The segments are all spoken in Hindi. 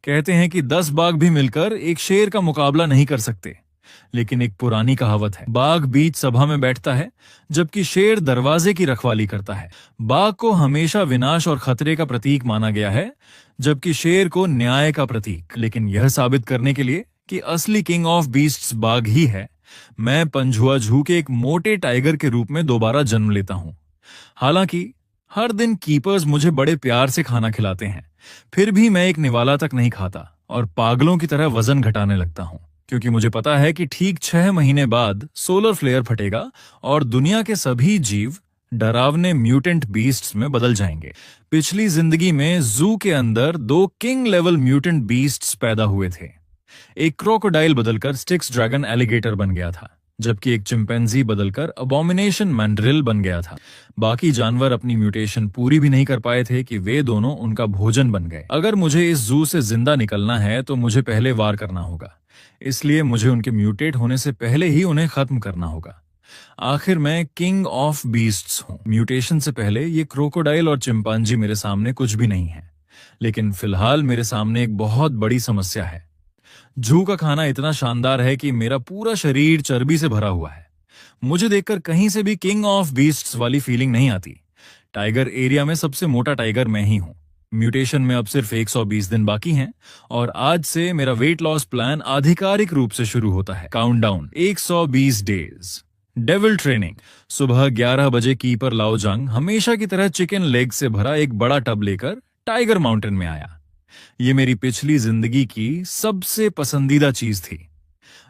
कहते हैं कि 10 बाघ भी मिलकर एक शेर का मुकाबला नहीं कर सकते। लेकिन एक पुरानी कहावत है, बाघ बीच सभा में बैठता है जबकि शेर दरवाजे की रखवाली करता है। बाघ को हमेशा विनाश और खतरे का प्रतीक माना गया है, जबकि शेर को न्याय का प्रतीक। लेकिन यह साबित करने के लिए कि असली किंग ऑफ बीस्ट्स बाघ ही है, मैं पंजुआ झू के एक मोटे टाइगर के रूप में दोबारा जन्म लेता हूं। हालांकि हर दिन कीपर्स मुझे बड़े प्यार से खाना खिलाते हैं, फिर भी मैं एक निवाला तक नहीं खाता और पागलों की तरह वजन घटाने लगता हूं, क्योंकि मुझे पता है कि ठीक 6 महीने बाद सोलर फ्लेयर फटेगा और दुनिया के सभी जीव डरावने म्यूटेंट बीस्ट्स में बदल जाएंगे। पिछली जिंदगी में जू के अंदर 2 किंग लेवल म्यूटेंट बीस्ट्स पैदा हुए थे। एक क्रोकोडाइल बदलकर स्टिक्स ड्रैगन एलिगेटर बन गया था, जबकि एक चिंपैंजी बदलकर अबोमिनेशन मैंड्रिल बन गया था। बाकी जानवर अपनी म्यूटेशन पूरी भी नहीं कर पाए थे कि वे दोनों उनका भोजन बन गए। अगर मुझे इस जू से जिंदा निकलना है तो मुझे पहले वार करना होगा, इसलिए मुझे उनके म्यूटेट होने से पहले ही उन्हें खत्म करना होगा। आखिर मैं किंग ऑफ बीस्ट्स हूं। म्यूटेशन से पहले ये क्रोकोडाइल और चिंपांजी मेरे सामने कुछ भी नहीं है, लेकिन फिलहाल मेरे सामने एक बहुत बड़ी समस्या है। जू का खाना इतना शानदार है कि मेरा पूरा शरीर चर्बी से भरा हुआ है। मुझे देखकर कहीं से भी किंग ऑफ बीस्ट्स वाली फीलिंग नहीं आती। टाइगर एरिया में सबसे मोटा टाइगर मैं ही हूं। म्यूटेशन में अब सिर्फ 120 दिन बाकी हैं और आज से मेरा वेट लॉस प्लान आधिकारिक रूप से शुरू होता है। Countdown 120 days. Devil training. सुबह 11 बजे कीपर लाओजांग हमेशा की तरह चिकन लेग से भरा एक बड़ा टब लेकर टाइगर माउंटेन में आया। ये मेरी पिछली जिंदगी की सबसे पसंदीदा चीज थी।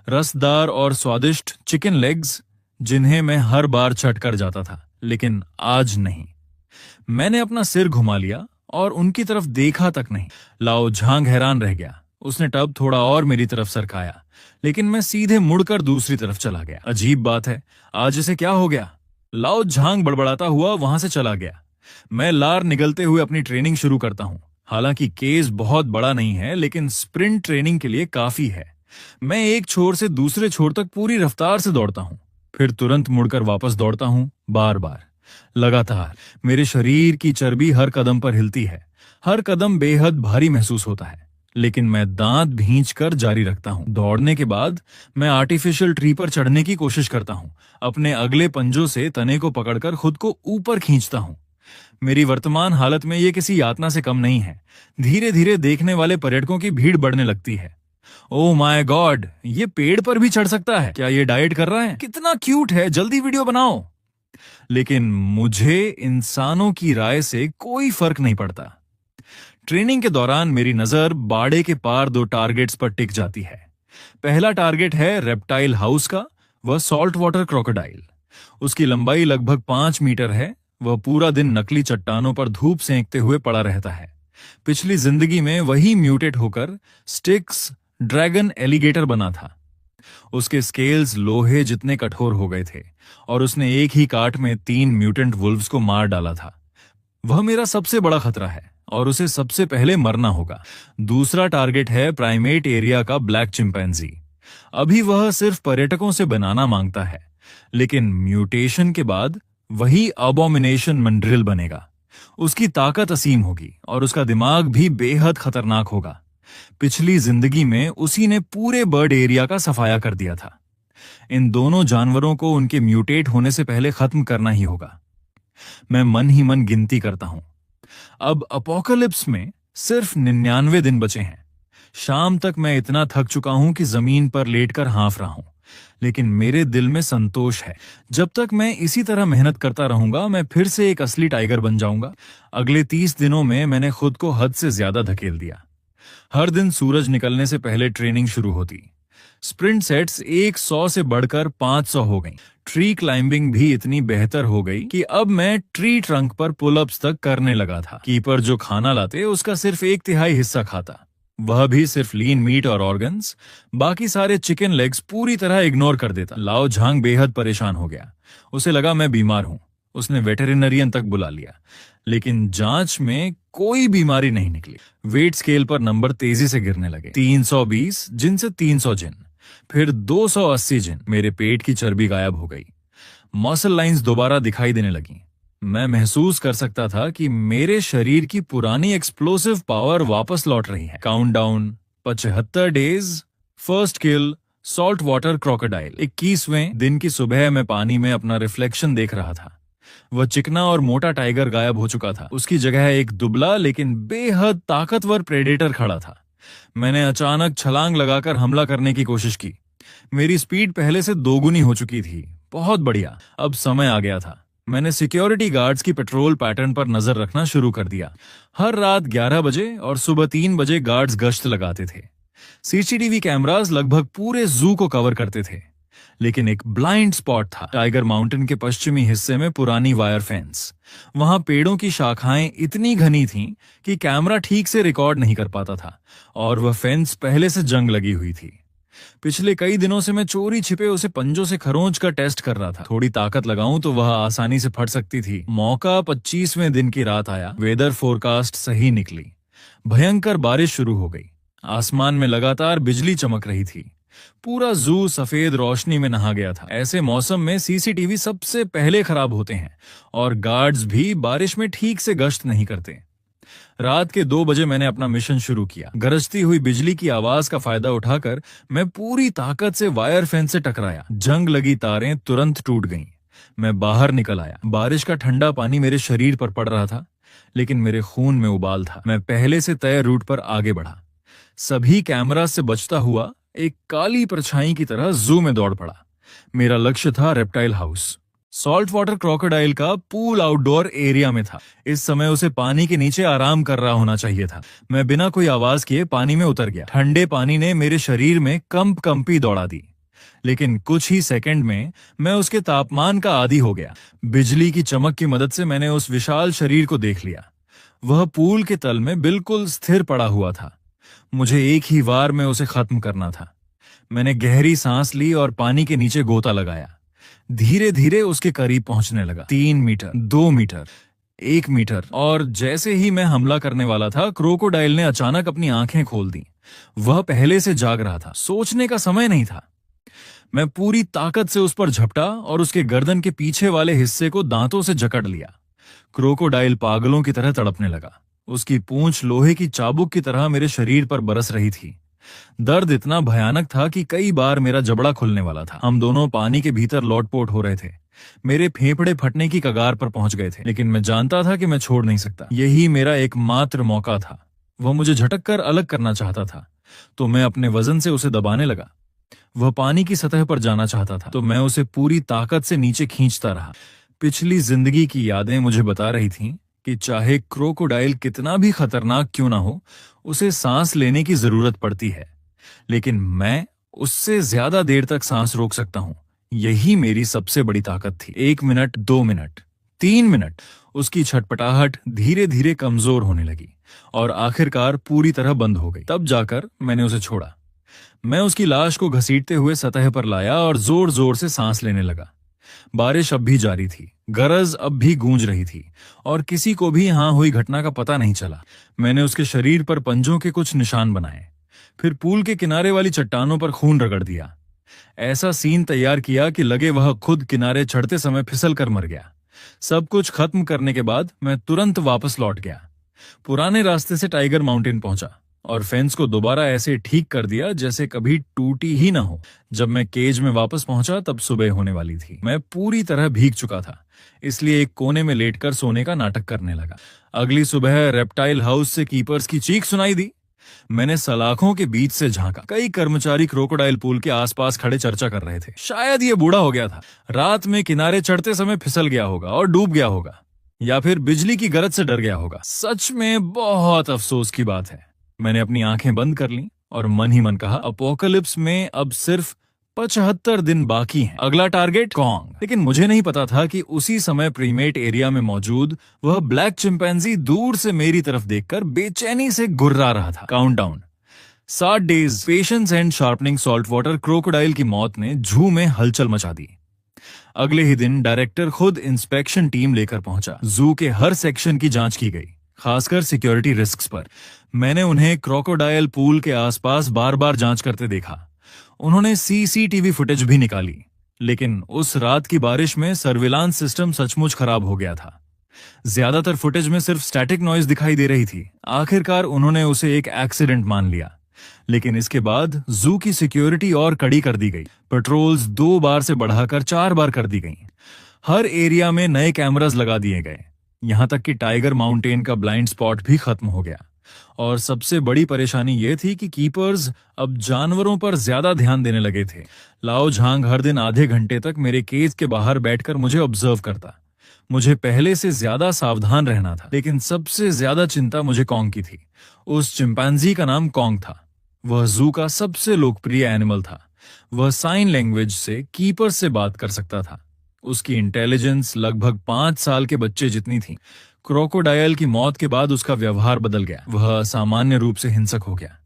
रसदार और स्वादिष्ट चिकन लेग्स जिन्हें मैं हर बार चट कर जाता था, लेकिन आज नहीं। मैंने अपना सिर घुमा लिया और उनकी तरफ देखा तक नहीं। लाओ झांग हैरान रह गया। उसने टब थोड़ा और मेरी तरफ सरकाया, लेकिन मैं सीधे मुड़कर दूसरी तरफ चला गया। अजीब बात है, आज इसे क्या हो गया? लाओ झांग बड़बड़ाता हुआ वहां से चला गया। मैं लार निगलते हुए अपनी ट्रेनिंग शुरू करता हूं। हालांकि केस बहुत बड़ा नहीं है, लेकिन स्प्रिंट ट्रेनिंग के लिए काफी है। मैं एक छोर से दूसरे छोर तक पूरी रफ्तार से दौड़ता हूं, फिर तुरंत मुड़कर वापस दौड़ता हूं, बार बार, लगातार। मेरे शरीर की चर्बी हर कदम पर हिलती है। हर कदम बेहद भारी महसूस होता है, लेकिन मैं दांत भींचकर जारी रखता हूं। दौड़ने के बाद मैं आर्टिफिशियल ट्री पर चढ़ने की कोशिश करता हूं। अपने अगले पंजों से तने को पकड़कर खुद को ऊपर खींचता हूं। मेरी वर्तमान हालत में यह किसी यातना से कम नहीं है। धीरे धीरे देखने वाले पर्यटकों की भीड़ बढ़ने लगती है। ओह माय गॉड, ये पेड़ पर भी चढ़ सकता है? क्या ये डाइट कर रहा है? कितना क्यूट है, जल्दी वीडियो बनाओ। लेकिन मुझे इंसानों की राय से कोई फर्क नहीं पड़ता। ट्रेनिंग के दौरान मेरी नजर बाड़े के पार 2 टारगेट्स पर टिक जाती है। पहला टारगेट है रेप्टाइल हाउस का, वह सॉल्ट वाटर क्रोकोडाइल। उसकी लंबाई लगभग 5 मीटर है। वह पूरा दिन नकली चट्टानों पर धूप सेंकते हुए पड़ा रहता है। पिछली जिंदगी में वही म्यूटेट होकर स्टिक्स ड्रैगन एलिगेटर बना था। उसके स्केल्स लोहे जितने कठोर हो गए थे और उसने एक ही काट में 3 म्यूटेंट वुल्व्स को मार डाला था। वह मेरा सबसे बड़ा खतरा है और उसे सबसे पहले मरना होगा। दूसरा टारगेट है प्राइमेट एरिया का ब्लैक चिंपैंजी। अभी वह सिर्फ पर्यटकों से बनाना मांगता है, लेकिन म्यूटेशन के बाद वही अबोमिनेशन मैंड्रिल बनेगा। उसकी ताकत असीम होगी और उसका दिमाग भी बेहद खतरनाक होगा। पिछली जिंदगी में उसी ने पूरे बर्ड एरिया का सफाया कर दिया था। इन दोनों जानवरों को उनके म्यूटेट होने से पहले खत्म करना ही होगा। मैं मन ही मन गिनती करता हूं। अब अपोकलिप्स में सिर्फ 99 दिन बचे हैं। शाम तक मैं इतना थक चुका हूं कि जमीन पर लेटकर हाँफ रहा हूं, लेकिन मेरे दिल में संतोष है। जब तक मैं इसी तरह मेहनत करता रहूंगा, मैं फिर से एक असली टाइगर बन जाऊंगा। अगले 30 दिनों में मैंने खुद को हद से ज्यादा धकेल दिया। हर दिन सूरज निकलने से पहले ट्रेनिंग शुरू होती। स्प्रिंट सेट्स 100 से बढ़कर 500 हो गई। ट्री क्लाइंबिंग भी इतनी बेहतर हो गई कि अब मैं ट्री ट्रंक पर पुलअप्स तक करने लगा था। कीपर जो खाना लाते उसका सिर्फ 1/3 हिस्सा खाता, वह भी सिर्फ लीन मीट और ऑर्गन्स। बाकी सारे चिकन लेग्स पूरी तरह इग्नोर कर देता। लाओ झांग बेहद परेशान हो गया। उसे लगा मैं बीमार हूं। उसने वेटेरिनरियन तक बुला लिया, लेकिन जांच में कोई बीमारी नहीं निकली। वेट स्केल पर नंबर तेजी से गिरने लगे। 320 जिन से 300 जिन, फिर 280 जिन। मेरे पेट की चर्बी गायब हो गई। मसल लाइंस दोबारा दिखाई देने लगी। मैं महसूस कर सकता था कि मेरे शरीर की पुरानी एक्सप्लोसिव पावर वापस लौट रही है। Countdown 75 days, first kill, salt water crocodile. 21वें दिन की सुबह मैं पानी में अपना रिफ्लेक्शन देख रहा था। वह चिकना और मोटा टाइगर गायब हो चुका था। उसकी जगह एक दुबला लेकिन बेहद ताकतवर प्रेडेटर खड़ा था। मैंने अचानक छलांग लगाकर हमला करने की कोशिश की। मेरी स्पीड पहले से दोगुनी हो चुकी थी। बहुत बढ़िया, अब समय आ गया था। मैंने सिक्योरिटी गार्ड्स की पेट्रोल पैटर्न पर नजर रखना शुरू कर दिया। हर रात 11 बजे और सुबह 3 बजे गार्ड्स गश्त लगाते थे। सीसीटीवी कैमरास लगभग पूरे जू को कवर करते थे। लेकिन एक ब्लाइंड स्पॉट था, टाइगर माउंटेन के पश्चिमी हिस्से में पुरानी वायर फेंस। वहां पेड़ों की शाखाएं इतनी घनी थीं कि कैमरा ठीक से रिकॉर्ड नहीं कर पाता था, और वह फेंस पहले से जंग लगी हुई थी। पिछले कई दिनों से मैं चोरी छिपे उसे पंजों से खरोंच कर टेस्ट कर रहा था। थोड़ी ताकत लगाऊं तो वह आसानी से फट सकती थी। मौका 25वें दिन की रात आया। वेदर फोरकास्ट सही निकली। भयंकर बारिश शुरू हो गई। आसमान में लगातार बिजली चमक रही थी। पूरा जू सफेद रोशनी में नहा गया था। ऐसे मौसम में सीसीटीवी सबसे पहले खराब होते हैं और गार्ड्स भी बारिश में ठीक से गश्त नहीं करते। रात के 2 बजे मैंने अपना मिशन शुरू किया। गरजती हुई बिजली की आवाज का फायदा उठाकर मैं पूरी ताकत से वायर फेंस से टकराया। जंग लगी तारें तुरंत टूट गईं। मैं बाहर निकल आया। बारिश का ठंडा पानी मेरे शरीर पर पड़ रहा था, लेकिन मेरे खून में उबाल था। मैं पहले से तय रूट पर आगे बढ़ा। सभी कैमरा से बचता हुआ एक काली परछाई की तरह जू में दौड़ पड़ा। मेरा लक्ष्य था reptile house. Salt water crocodile का पूल आउटडोर एरिया में था। इस समय उसे पानी के नीचे आराम कर रहा होना चाहिए था। मैं बिना कोई आवाज किए पानी में उतर गया। ठंडे पानी ने मेरे शरीर में कंपी दौड़ा दी, लेकिन कुछ ही सेकंड में मैं उसके तापमान का आदी हो गया। बिजली की चमक की मदद से मैंने उस विशाल शरीर को देख लिया। वह पूल के तल में बिल्कुल स्थिर पड़ा हुआ था। मुझे एक ही वार में उसे खत्म करना था। मैंने गहरी सांस ली और पानी के नीचे गोता लगाया। धीरे धीरे उसके करीब पहुंचने लगा। 3 मीटर, 2 मीटर, 1 मीटर, और जैसे ही मैं हमला करने वाला था, क्रोकोडाइल ने अचानक अपनी आंखें खोल दी। वह पहले से जाग रहा था। सोचने का समय नहीं था। मैं पूरी ताकत से उस पर झपटा और उसके गर्दन के पीछे वाले हिस्से को दांतों से जकड़ लिया। क्रोकोडाइल पागलों की तरह तड़पने लगा। उसकी पूंछ लोहे की चाबुक की तरह मेरे शरीर पर बरस रही थी। दर्द इतना भयानक था कि कई बार मेरा जबड़ा खुलने वाला था। हम दोनों पानी के भीतर लौटपोट हो रहे थे। मेरे फेफड़े फटने की कगार पर पहुंच गए थे, लेकिन मैं जानता था कि मैं छोड़ नहीं सकता। यही मेरा एकमात्र मौका था। वह मुझे झटक कर अलग करना चाहता था, तो मैं अपने वजन से उसे दबाने लगा। वह पानी की सतह पर जाना चाहता था, तो मैं उसे पूरी ताकत से नीचे खींचता रहा। पिछली जिंदगी की यादें मुझे बता रही थीं कि चाहे क्रोकोडाइल कितना भी खतरनाक क्यों ना हो, उसे सांस लेने की जरूरत पड़ती है, लेकिन मैं उससे ज्यादा देर तक सांस रोक सकता हूं। यही मेरी सबसे बड़ी ताकत थी। 1 मिनट, 2 मिनट, 3 मिनट। उसकी छटपटाहट धीरे धीरे कमजोर होने लगी और आखिरकार पूरी तरह बंद हो गई। तब जाकर मैंने उसे छोड़ा। मैं उसकी लाश को घसीटते हुए सतह पर लाया और जोर जोर से सांस लेने लगा। बारिश अब भी जारी थी। गरज अब भी गूंज रही थी और किसी को भी यहां हुई घटना का पता नहीं चला। मैंने उसके शरीर पर पंजों के कुछ निशान बनाए, फिर पूल के किनारे वाली चट्टानों पर खून रगड़ दिया। ऐसा सीन तैयार किया कि लगे वह खुद किनारे चढ़ते समय फिसल कर मर गया। सब कुछ खत्म करने के बाद मैं तुरंत वापस लौट गया। पुराने रास्ते से टाइगर माउंटेन पहुंचा और फेंस को दोबारा ऐसे ठीक कर दिया जैसे कभी टूटी ही ना हो। जब मैं केज में वापस पहुंचा तब सुबह होने वाली थी। मैं पूरी तरह भीग चुका था, इसलिए एक कोने में लेटकर सोने का नाटक करने लगा। अगली सुबह रेप्टाइल हाउस से कीपर्स की चीख सुनाई दी। मैंने सलाखों के बीच से झांका। कई कर्मचारी क्रोकोडाइल पूल के आसपास खड़े चर्चा कर रहे थे। शायद ये बूढ़ा हो गया था, रात में किनारे चढ़ते समय फिसल गया होगा और डूब गया होगा, या फिर बिजली की गरज से डर गया होगा। सच में बहुत अफसोस की बात है। मैंने अपनी आंखें बंद कर लीं और मन ही मन कहा, अपोकलिप्स में अब सिर्फ 75 दिन बाकी हैं। अगला टारगेट कॉन्ग। लेकिन मुझे नहीं पता था कि उसी समय प्रीमेट एरिया में मौजूद वह ब्लैक चिंपैंजी दूर से मेरी तरफ देखकर बेचैनी से गुर्रा रहा था। Countdown 7 days, patience and sharpening salt water crocodile की मौत ने जू में हलचल मचा दी। अगले ही दिन डायरेक्टर खुद इंस्पेक्शन टीम लेकर पहुंचा। जू के हर सेक्शन की जांच की गई, खासकर सिक्योरिटी रिस्क्स पर। मैंने उन्हें क्रोकोडाइल पूल के आसपास बार बार जांच करते देखा। उन्होंने सीसीटीवी फुटेज भी निकाली, लेकिन उस रात की बारिश में सर्विलांस सिस्टम सचमुच खराब हो गया था। ज्यादातर फुटेज में सिर्फ स्टैटिक नॉइज दिखाई दे रही थी। आखिरकार उन्होंने उसे एक एक्सीडेंट मान लिया। लेकिन इसके बाद जू की सिक्योरिटी और कड़ी कर दी गई। पेट्रोल्स 2 बार से बढ़ाकर 4 बार कर दी गई। हर एरिया में नए कैमरास लगा दिए गए। यहां तक कि टाइगर माउंटेन का ब्लाइंड स्पॉट भी खत्म हो गया। और सबसे बड़ी परेशानी यह थी कि कीपर्स अब जानवरों पर ज्यादा ध्यान देने लगे थे। लाओ झांग हर दिन आधे घंटे तक मेरे केज के बाहर बैठकर मुझे ऑब्जर्व करता। मुझे पहले से ज्यादा सावधान रहना था। लेकिन सबसे ज्यादा चिंता मुझे कॉन्ग की थी। उस चिंपैंजी का नाम कॉन्ग था। वह जू का सबसे लोकप्रिय एनिमल था। वह साइन लैंग्वेज से कीपर से बात कर सकता था। उसकी इंटेलिजेंस लगभग 5 साल के बच्चे जितनी थी। क्रोकोडाइल की मौत के बाद उसका व्यवहार बदल गया। वह सामान्य रूप से हिंसक हो गया।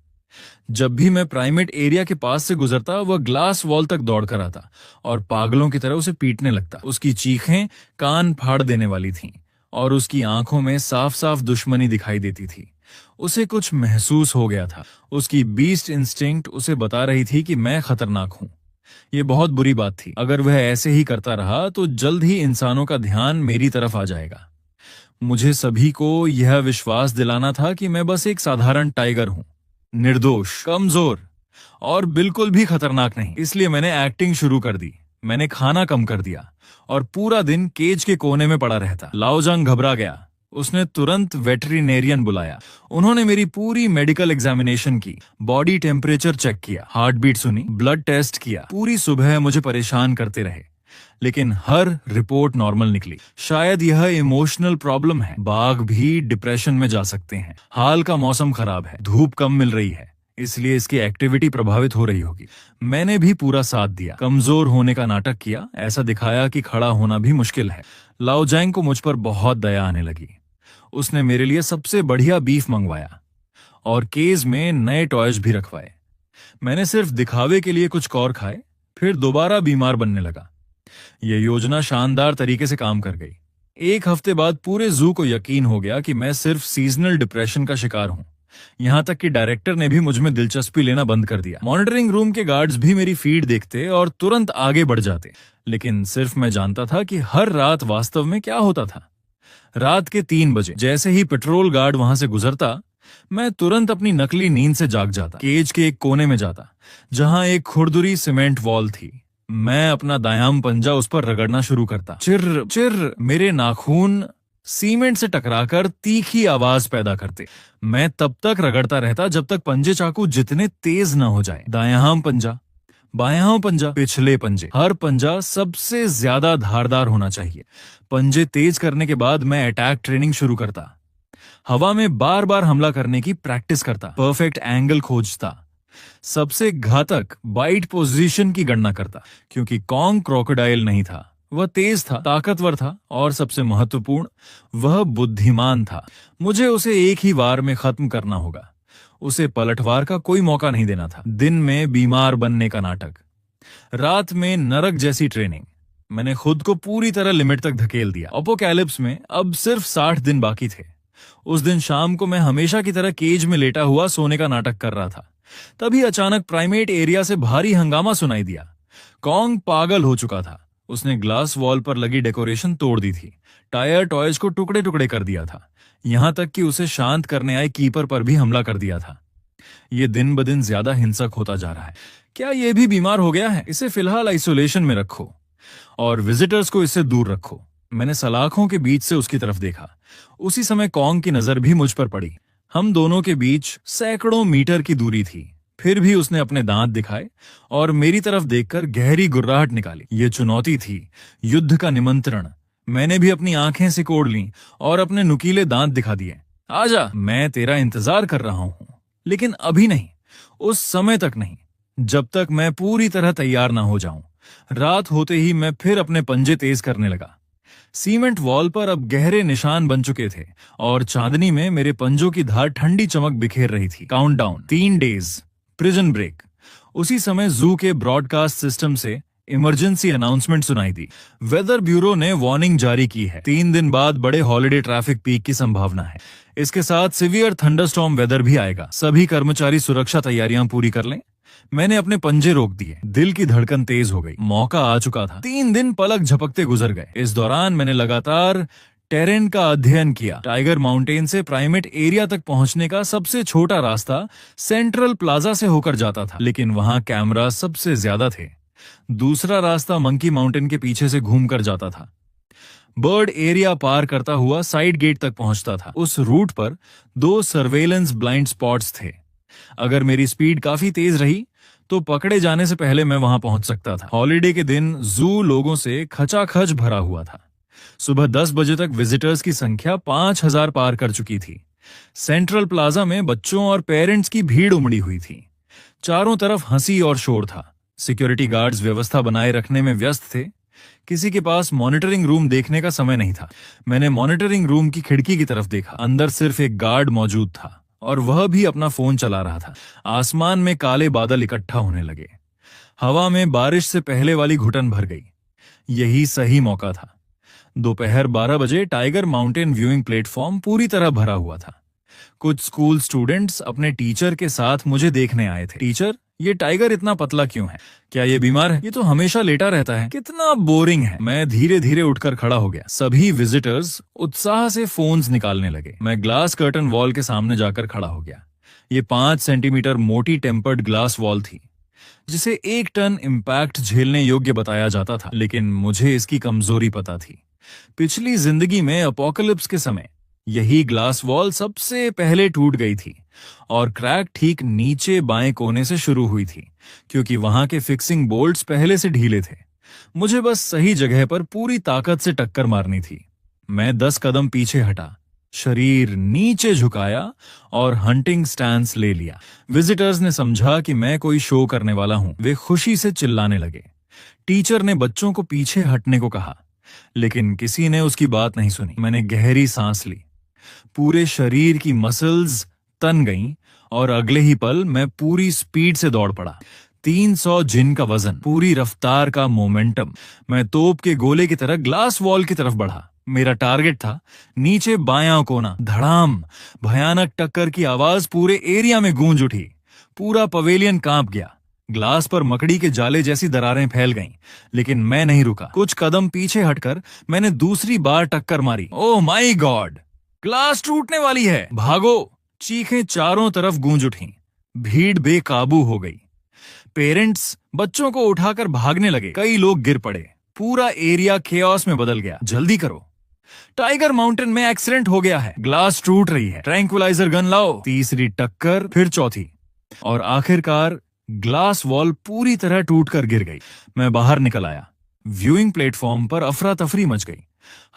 जब भी मैं प्राइमेट एरिया के पास से गुजरता, वह ग्लास वॉल तक दौड़ कर आता और पागलों की तरह उसे पीटने लगता। उसकी चीखें कान फाड़ देने वाली थीं और उसकी आंखों में साफ साफ दुश्मनी दिखाई देती थी। उसे कुछ महसूस हो गया था। उसकी बीस्ट इंस्टिंक्ट उसे बता रही थी कि मैं खतरनाक हूं। ये बहुत बुरी बात थी। अगर वह ऐसे ही करता रहा तो जल्द ही इंसानों का ध्यान मेरी तरफ आ जाएगा। मुझे सभी को यह विश्वास दिलाना था कि मैं बस एक साधारण टाइगर हूं, निर्दोष, कमजोर और बिल्कुल भी खतरनाक नहीं। इसलिए मैंने एक्टिंग शुरू कर दी। मैंने खाना कम कर दिया और पूरा दिन केज के कोने में पड़ा रहता। लाओजांग घबरा गया। उसने तुरंत वेटरिनेरियन बुलाया। उन्होंने मेरी पूरी मेडिकल एग्जामिनेशन की, बॉडी टेम्परेचर चेक किया, हार्ट बीट सुनी, ब्लड टेस्ट किया। पूरी सुबह मुझे परेशान करते रहे, लेकिन हर रिपोर्ट नॉर्मल निकली। शायद यह इमोशनल प्रॉब्लम है। बाघ भी डिप्रेशन में जा सकते हैं। हाल का मौसम खराब है, धूप कम मिल रही है, इसलिए इसकी एक्टिविटी प्रभावित हो रही होगी। मैंने भी पूरा साथ दिया, कमजोर होने का नाटक किया, ऐसा दिखाया कि खड़ा होना भी मुश्किल है। लाओजांग को मुझ पर बहुत दया आने लगी। उसने मेरे लिए सबसे बढ़िया बीफ मंगवाया और केज में नए टॉयज भी रखवाए। मैंने सिर्फ दिखावे के लिए कुछ कौर खाए, फिर दोबारा बीमार बनने लगा। यह योजना शानदार तरीके से काम कर गई। 1 हफ्ते बाद पूरे जू को यकीन हो गया कि मैं सिर्फ सीजनल डिप्रेशन का शिकार हूं। यहां तक कि डायरेक्टर ने भी मुझ में दिलचस्पी लेना बंद कर दिया। मॉनिटरिंग रूम के गार्ड्स भी मेरी फीड देखते और तुरंत आगे बढ़ जाते। लेकिन सिर्फ मैं जानता था कि हर रात वास्तव में क्या होता था। रात के 3 बजे जैसे ही पेट्रोल गार्ड वहां से गुजरता, मैं तुरंत अपनी नकली नींद से जाग जाता। केज के एक कोने में जाता जहां एक खुरदुरी सीमेंट वॉल थी। मैं अपना दायां पंजा उस पर रगड़ना शुरू करता। चिर चिर मेरे नाखून सीमेंट से टकराकर तीखी आवाज पैदा करते। मैं तब तक रगड़ता रहता जब तक पंजे चाकू जितने तेज न हो जाए। दायां पंजा, बायां पंजा, पिछले पंजे, हर पंजा सबसे ज्यादा धारदार होना चाहिए। पंजे तेज करने के बाद मैं अटैक ट्रेनिंग शुरू करता। हवा में बार बार हमला करने की प्रैक्टिस करता। परफेक्ट एंगल खोजता। सबसे घातक बाइट पोजीशन की गणना करता। क्योंकि कॉन्ग क्रोकोडाइल नहीं था, वह तेज था, ताकतवर था और सबसे महत्वपूर्ण, वह बुद्धिमान था। मुझे उसे एक ही वार में खत्म करना होगा। उसे पलटवार का कोई मौका नहीं देना था। दिन में बीमार बनने का नाटक, रात में नरक जैसी ट्रेनिंग। मैंने खुद को पूरी तरह लिमिट तक धकेल दिया। अपोकैलिप्स में अब सिर्फ 60 दिन बाकी थे। उस दिन शाम को मैं हमेशा की तरह केज में लेटा हुआ सोने का नाटक कर रहा था। तभी अचानक प्राइमेट एरिया से भारी हंगामा सुनाई दिया। कॉन्ग पागल हो चुका था। उसने ग्लास वॉल पर लगी डेकोरेशन तोड़ दी थी, टायर टॉयज को टुकड़े टुकड़े कर दिया था, यहां तक कि उसे शांत करने आए कीपर पर भी हमला कर दिया था। यह दिन ब दिन ज्यादा हिंसक होता जा रहा है। क्या यह भी बीमार हो गया है? इसे फिलहाल आइसोलेशन में रखो और विजिटर्स को इससे दूर रखो। मैंने सलाखों के बीच से उसकी तरफ देखा। उसी समय कॉन्ग की नजर भी मुझ पर पड़ी। हम दोनों के बीच सैकड़ों मीटर की दूरी थी। फिर भी उसने अपने दांत दिखाए और मेरी तरफ देखकर गहरी गुर्राहट निकाली। ये चुनौती थी, युद्ध का निमंत्रण। मैंने भी अपनी आंखें सिकोड़ लीं और अपने नुकीले दांत दिखा दिए। आजा, मैं तेरा इंतजार कर रहा हूं, लेकिन अभी नहीं, उस समय तक नहीं, जब तक मैं पूरी तरह तैयार ना हो जाऊं। रात होते ही मैं फिर अपने पंजे तेज करने लगा। सीमेंट वॉल पर अब गहरे निशान बन चुके थे और चांदनी में मेरे पंजों की धार ठंडी चमक बिखेर रही थी। Countdown, 3 days, prison break. उसी समय जू के ब्रॉडकास्ट सिस्टम से इमरजेंसी अनाउंसमेंट सुनाई दी। वेदर ब्यूरो ने वार्निंग जारी की है। 3 दिन बाद बड़े हॉलिडे ट्रैफिक पीक की संभावना है। इसके साथ सिवियर थंडरस्टॉर्म वेदर भी आएगा। सभी कर्मचारी सुरक्षा तैयारियां पूरी कर लें। मैंने अपने पंजे रोक दिए। दिल की धड़कन तेज हो गई। मौका आ चुका था। 3 दिन पलक झपकते गुजर गए। इस दौरान मैंने लगातार टेरेन का अध्ययन किया। टाइगर माउंटेन से प्राइमेट एरिया तक पहुंचने का सबसे छोटा रास्ता सेंट्रल प्लाजा से होकर जाता था, लेकिन वहां कैमरा सबसे ज्यादा थे। दूसरा रास्ता मंकी माउंटेन के पीछे से घूमकर जाता था। बर्ड एरिया पार करता हुआ साइड गेट तक पहुंचता था। उस रूट पर 2 सर्वेलेंस ब्लाइंड स्पॉट्स थे। अगर मेरी स्पीड काफी तेज रही तो पकड़े जाने से पहले मैं वहां पहुंच सकता था। हॉलिडे के दिन जू लोगों से खचाखच भरा हुआ था। सुबह 10 बजे तक विजिटर्स की संख्या 5000 पार कर चुकी थी। सेंट्रल प्लाजा में बच्चों और पेरेंट्स की भीड़ उमड़ी हुई थी। चारों तरफ हंसी और शोर था। सिक्योरिटी गार्ड्स व्यवस्था बनाए रखने में व्यस्त थे। किसी के पास मॉनिटरिंग रूम देखने का समय नहीं था। मैंने मॉनिटरिंग रूम की खिड़की की तरफ देखा। अंदर सिर्फ एक गार्ड मौजूद था और वह भी अपना फोन चला रहा था। आसमान में काले बादल इकट्ठा होने लगे। हवा में बारिश से पहले वाली घुटन भर गई। यही सही मौका था। दोपहर 12 बजे टाइगर माउंटेन व्यूइंग प्लेटफॉर्म पूरी तरह भरा हुआ था। कुछ स्कूल स्टूडेंट्स अपने टीचर के साथ मुझे देखने आए थे। टीचर, ये टाइगर इतना पतला क्यों है? क्या ये बीमार है? ये तो हमेशा लेटा रहता है, कितना बोरिंग है। मैं धीरे धीरे उठकर खड़ा हो गया। सभी विजिटर्स उत्साह से फोन्स निकालने लगे। मैं ग्लास कर्टन वॉल के सामने जाकर खड़ा हो गया। ये 5 सेंटीमीटर मोटी टेम्पर्ड ग्लास वॉल थी, जिसे 1 टन इम्पैक्ट झेलने योग्य बताया जाता था, लेकिन मुझे इसकी कमजोरी पता थी। पिछली जिंदगी में अपोकलिप्स के समय यही ग्लास वॉल सबसे पहले टूट गई थी और क्रैक ठीक नीचे बाएं कोने से शुरू हुई थी, क्योंकि वहां के फिक्सिंग बोल्ट्स पहले से ढीले थे। मुझे बस सही जगह पर पूरी ताकत से टक्कर मारनी थी। मैं 10 कदम पीछे हटा, शरीर नीचे झुकाया और हंटिंग स्टैंस ले लिया। विजिटर्स ने समझा कि मैं कोई शो करने वाला हूं। वे खुशी से चिल्लाने लगे। टीचर ने बच्चों को पीछे हटने को कहा, लेकिन किसी ने उसकी बात नहीं सुनी। मैंने गहरी सांस ली। पूरे शरीर की मसल्स तन गईं और अगले ही पल मैं पूरी स्पीड से दौड़ पड़ा। 300 जिन का वजन, पूरी रफ्तार का मोमेंटम। मैं तोप के गोले की तरह ग्लास वॉल की तरफ बढ़ा। मेरा टारगेट था नीचे बायां कोना। धड़ाम! भयानक टक्कर की आवाज पूरे एरिया में गूंज उठी। पूरा पवेलियन कांप गया। ग्लास पर मकड़ी के जाले जैसी दरारें फैल गईं, लेकिन मैं नहीं रुका। कुछ कदम पीछे हटकर मैंने दूसरी बार टक्कर मारी। Oh my God! ग्लास टूटने वाली है, भागो! चीखें चारों तरफ गूंज उठीं। भीड़ बेकाबू हो गई। पेरेंट्स बच्चों को उठाकर भागने लगे। कई लोग गिर पड़े। पूरा एरिया केओस में बदल गया। जल्दी करो, टाइगर माउंटेन में एक्सीडेंट हो गया है। ग्लास टूट रही है। ट्रैंक्विलाइजर गन लाओ। तीसरी टक्कर, फिर चौथी, और आखिरकार ग्लास वॉल पूरी तरह टूटकर गिर गई। मैं बाहर निकल आया। व्यूइंग प्लेटफॉर्म पर अफरा तफरी मच गई।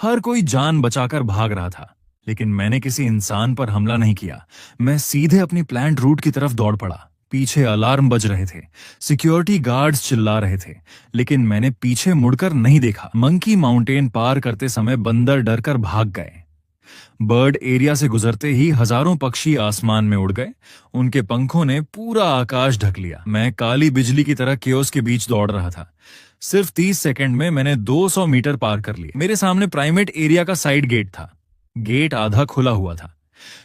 हर कोई जान बचाकर भाग रहा था, लेकिन मैंने किसी इंसान पर हमला नहीं किया। मैं सीधे अपनी प्लान्ड रूट की तरफ दौड़ पड़ा। पीछे अलार्म बज रहे थे, सिक्योरिटी गार्ड्स चिल्ला रहे थे, लेकिन मैंने पीछे मुड़कर नहीं देखा। मंकी माउंटेन पार करते समय बंदर डरकर भाग गए। बर्ड एरिया से गुजरते ही हजारों पक्षी आसमान में उड़ गए। उनके पंखों ने पूरा आकाश ढक लिया। मैं काली बिजली की तरह केओस के बीच दौड़ रहा था। सिर्फ 30 सेकंड में मैंने 200 मीटर पार कर लिए। मेरे सामने प्राइमेट एरिया का साइड गेट था। गेट आधा खुला हुआ था।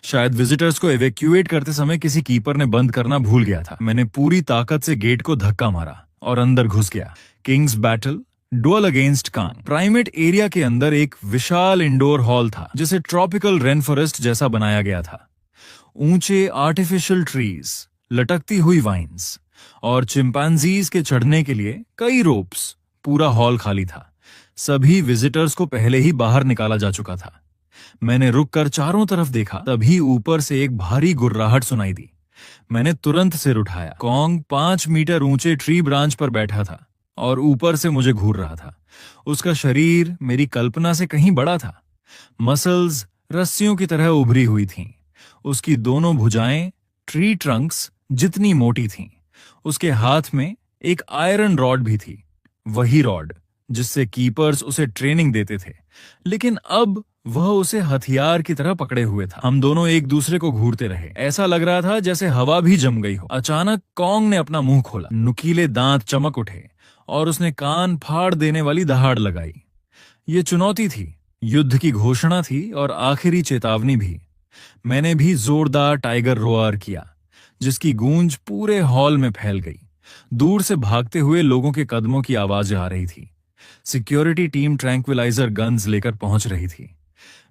शायद विजिटर्स को एवेक्यूएट करते समय किसी कीपर ने बंद करना भूल गया था। मैंने पूरी ताकत से गेट को धक्का मारा और अंदर घुस गया। King's battle, duel against Kong. Primate area के अंदर एक विशाल इंडोर हॉल था, जिसे ट्रॉपिकल रेन फॉरेस्ट जैसा बनाया गया था। ऊंचे आर्टिफिशियल ट्रीज, लटकती हुई वाइन्स और चिंपैंजीज के चढ़ने के लिए कई रोप्स। पूरा हॉल खाली था। सभी विजिटर्स को पहले ही बाहर निकाला जा चुका था। मैंने रुककर चारों तरफ देखा, तभी ऊपर से एक भारी गुर्राहट सुनाई दी। मैंने तुरंत सिर उठाया। कॉन्ग 5 मीटर ऊंचे ट्री ब्रांच पर बैठा था और ऊपर से मुझे घूर रहा था। उसका शरीर मेरी कल्पना से कहीं बड़ा था। मसल्स रस्सियों की तरह उभरी हुई थीं। उसकी दोनों भुजाएं ट्री ट्रंक्स जितनी मोटी थीं। उसके हाथ में एक आयरन रॉड भी थी, वही रॉड जिससे कीपर्स उसे ट्रेनिंग देते थे, लेकिन अब वह उसे हथियार की तरह पकड़े हुए था। हम दोनों एक दूसरे को घूरते रहे। ऐसा लग रहा था जैसे हवा भी जम गई हो। अचानक कॉन्ग ने अपना मुंह खोला। नुकीले दांत चमक उठे और उसने कान फाड़ देने वाली दहाड़ लगाई। ये चुनौती थी, युद्ध की घोषणा थी और आखिरी चेतावनी भी। मैंने भी जोरदार टाइगर रोआर किया, जिसकी गूंज पूरे हॉल में फैल गई। दूर से भागते हुए लोगों के कदमों की आवाज आ रही थी। सिक्योरिटी टीम ट्रैंक्विलाइजर गन्स लेकर पहुंच रही थी।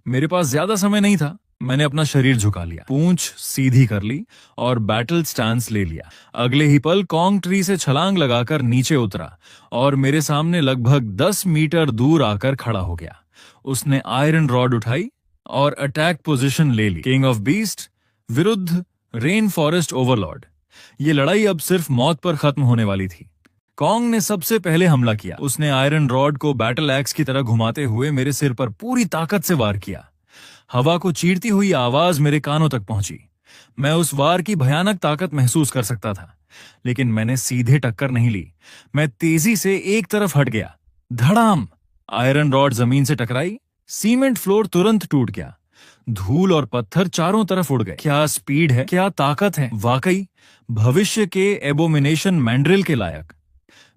मेरे पास ज्यादा समय नहीं था। मैंने अपना शरीर झुका लिया, पूंछ सीधी कर ली और बैटल स्टांस ले लिया। अगले ही पल कॉन्ग ट्री से छलांग लगाकर नीचे उतरा और मेरे सामने लगभग 10 मीटर दूर आकर खड़ा हो गया। उसने आयरन रॉड उठाई और अटैक पोजीशन ले ली। किंग ऑफ बीस्ट विरुद्ध रेन फॉरेस्ट ओवरलॉर्ड। ये लड़ाई अब सिर्फ मौत पर खत्म होने वाली थी। कॉन्ग ने सबसे पहले हमला किया। उसने आयरन रॉड को बैटल एक्स की तरह घुमाते हुए मेरे सिर पर पूरी ताकत से वार किया। हवा को चीरती हुई आवाज मेरे कानों तक पहुंची। मैं उस वार की भयानक ताकत महसूस कर सकता था, लेकिन मैंने सीधे टक्कर नहीं ली। मैं तेजी से एक तरफ हट गया। धड़ाम! आयरन रॉड जमीन से टकराई। सीमेंट फ्लोर तुरंत टूट गया। धूल और पत्थर चारों तरफ उड़ गए। क्या स्पीड है, क्या ताकत है! वाकई भविष्य के एबोमिनेशन मैंड्रिल के लायक।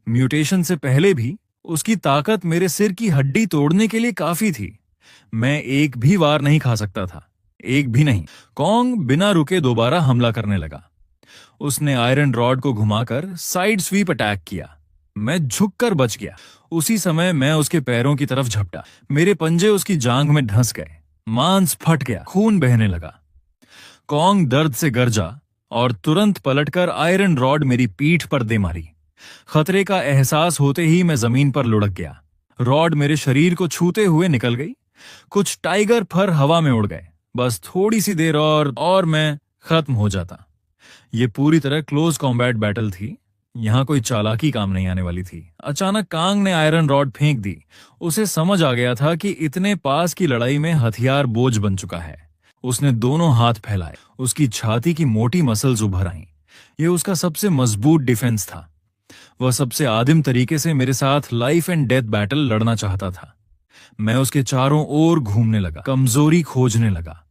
म्यूटेशन से पहले भी उसकी ताकत मेरे सिर की हड्डी तोड़ने के लिए काफी थी। मैं एक भी वार नहीं खा सकता था, एक भी नहीं। कॉन्ग बिना रुके दोबारा हमला करने लगा। उसने आयरन रॉड को घुमाकर साइड स्वीप अटैक किया। मैं झुककर बच गया। उसी समय मैं उसके पैरों की तरफ झपटा। मेरे पंजे उसकी जांघ में धंस गए। मांस फट गया, खून बहने लगा। कॉन्ग दर्द से गरजा और तुरंत पलटकर आयरन रॉड मेरी पीठ पर दे मारी। खतरे का एहसास होते ही मैं जमीन पर लुढ़क गया। रॉड मेरे शरीर को छूते हुए निकल गई। कुछ टाइगर फर हवा में उड़ गए। बस थोड़ी सी देर और मैं खत्म हो जाता। ये पूरी तरह क्लोज कॉम्बैट बैटल थी। यहां कोई चालाकी काम नहीं आने वाली थी। अचानक कांग ने आयरन रॉड फेंक दी। उसे समझ आ गया था कि इतने पास की लड़ाई में हथियार बोझ बन चुका है। उसने दोनों हाथ फैलाए। उसकी छाती की मोटी मसल्स उभर आईं। ये उसका सबसे मजबूत डिफेंस था। वह सबसे आदिम तरीके से मेरे साथ लाइफ एंड डेथ बैटल लड़ना चाहता था। मैं उसके चारों ओर घूमने लगा, कमजोरी खोजने लगा।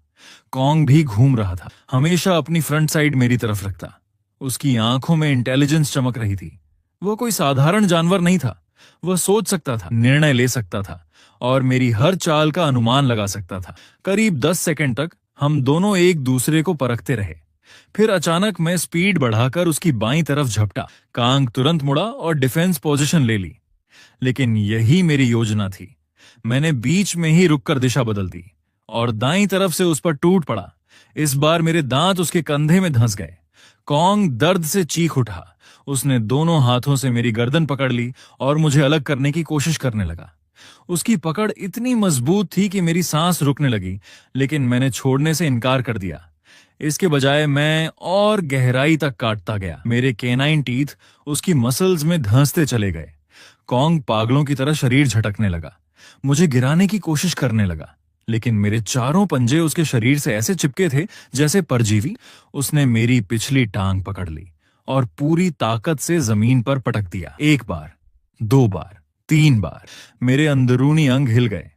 कॉन्ग भी घूम रहा था, हमेशा अपनी फ्रंट साइड मेरी तरफ रखता। उसकी आंखों में इंटेलिजेंस चमक रही थी। वह कोई साधारण जानवर नहीं था। वह सोच सकता था, निर्णय ले सकता था और मेरी हर चाल का अनुमान लगा सकता था। करीब 10 सेकंड तक हम दोनों एक दूसरे को परखते रहे। फिर अचानक मैं स्पीड बढ़ाकर उसकी बाईं तरफ झपटा। कांग तुरंत मुड़ा और डिफेंस पोजीशन ले ली। लेकिन यही मेरी योजना थी। मैंने बीच में ही रुककर दिशा बदल दी और दाईं तरफ से उस पर टूट पड़ा। इस बार मेरे दांत उसके कंधे में धंस गए। कॉन्ग दर्द से चीख उठा। उसने दोनों हाथों से मेरी गर्दन पकड़ ली और मुझे अलग करने की कोशिश करने लगा। उसकी पकड़ इतनी मजबूत थी कि मेरी सांस रुकने लगी, लेकिन मैंने छोड़ने से इनकार कर दिया। इसके बजाय मैं और गहराई तक काटता गया। मेरे केनाइन टीथ उसकी मसल्स में धंसते चले गए। कॉन्ग पागलों की तरह शरीर झटकने लगा, मुझे गिराने की कोशिश करने लगा, लेकिन मेरे चारों पंजे उसके शरीर से ऐसे चिपके थे जैसे परजीवी। उसने मेरी पिछली टांग पकड़ ली और पूरी ताकत से जमीन पर पटक दिया। 1 बार, 2 बार, 3 बार। मेरे अंदरूनी अंग हिल गए।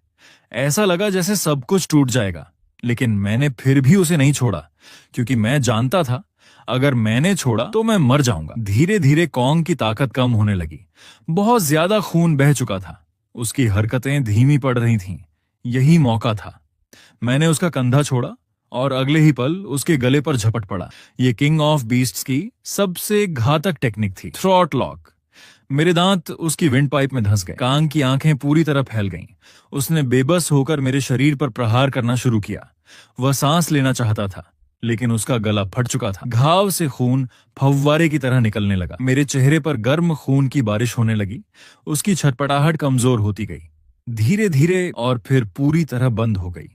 ऐसा लगा जैसे सब कुछ टूट जाएगा, लेकिन मैंने फिर भी उसे नहीं छोड़ा, क्योंकि मैं जानता था अगर मैंने छोड़ा तो मैं मर जाऊंगा। धीरे धीरे कॉन्ग की ताकत कम होने लगी। बहुत ज्यादा खून बह चुका था। उसकी हरकतें धीमी पड़ रही थीं। यही मौका था। मैंने उसका कंधा छोड़ा और अगले ही पल उसके गले पर झपट पड़ा। ये किंग ऑफ बीस्ट्स की सबसे घातक टेक्निक थी, थ्रॉट लॉक। मेरे दांत उसकी विंड पाइप में धंस गए। कांग की आंखें पूरी तरह फैल गईं। उसने बेबस होकर मेरे शरीर पर प्रहार करना शुरू किया। वह सांस लेना चाहता था, लेकिन उसका गला फट चुका था। घाव से खून फव्वारे की तरह निकलने लगा। मेरे चेहरे पर गर्म खून की बारिश होने लगी। उसकी छटपटाहट कमजोर होती गई, धीरे धीरे, और फिर पूरी तरह बंद हो गई।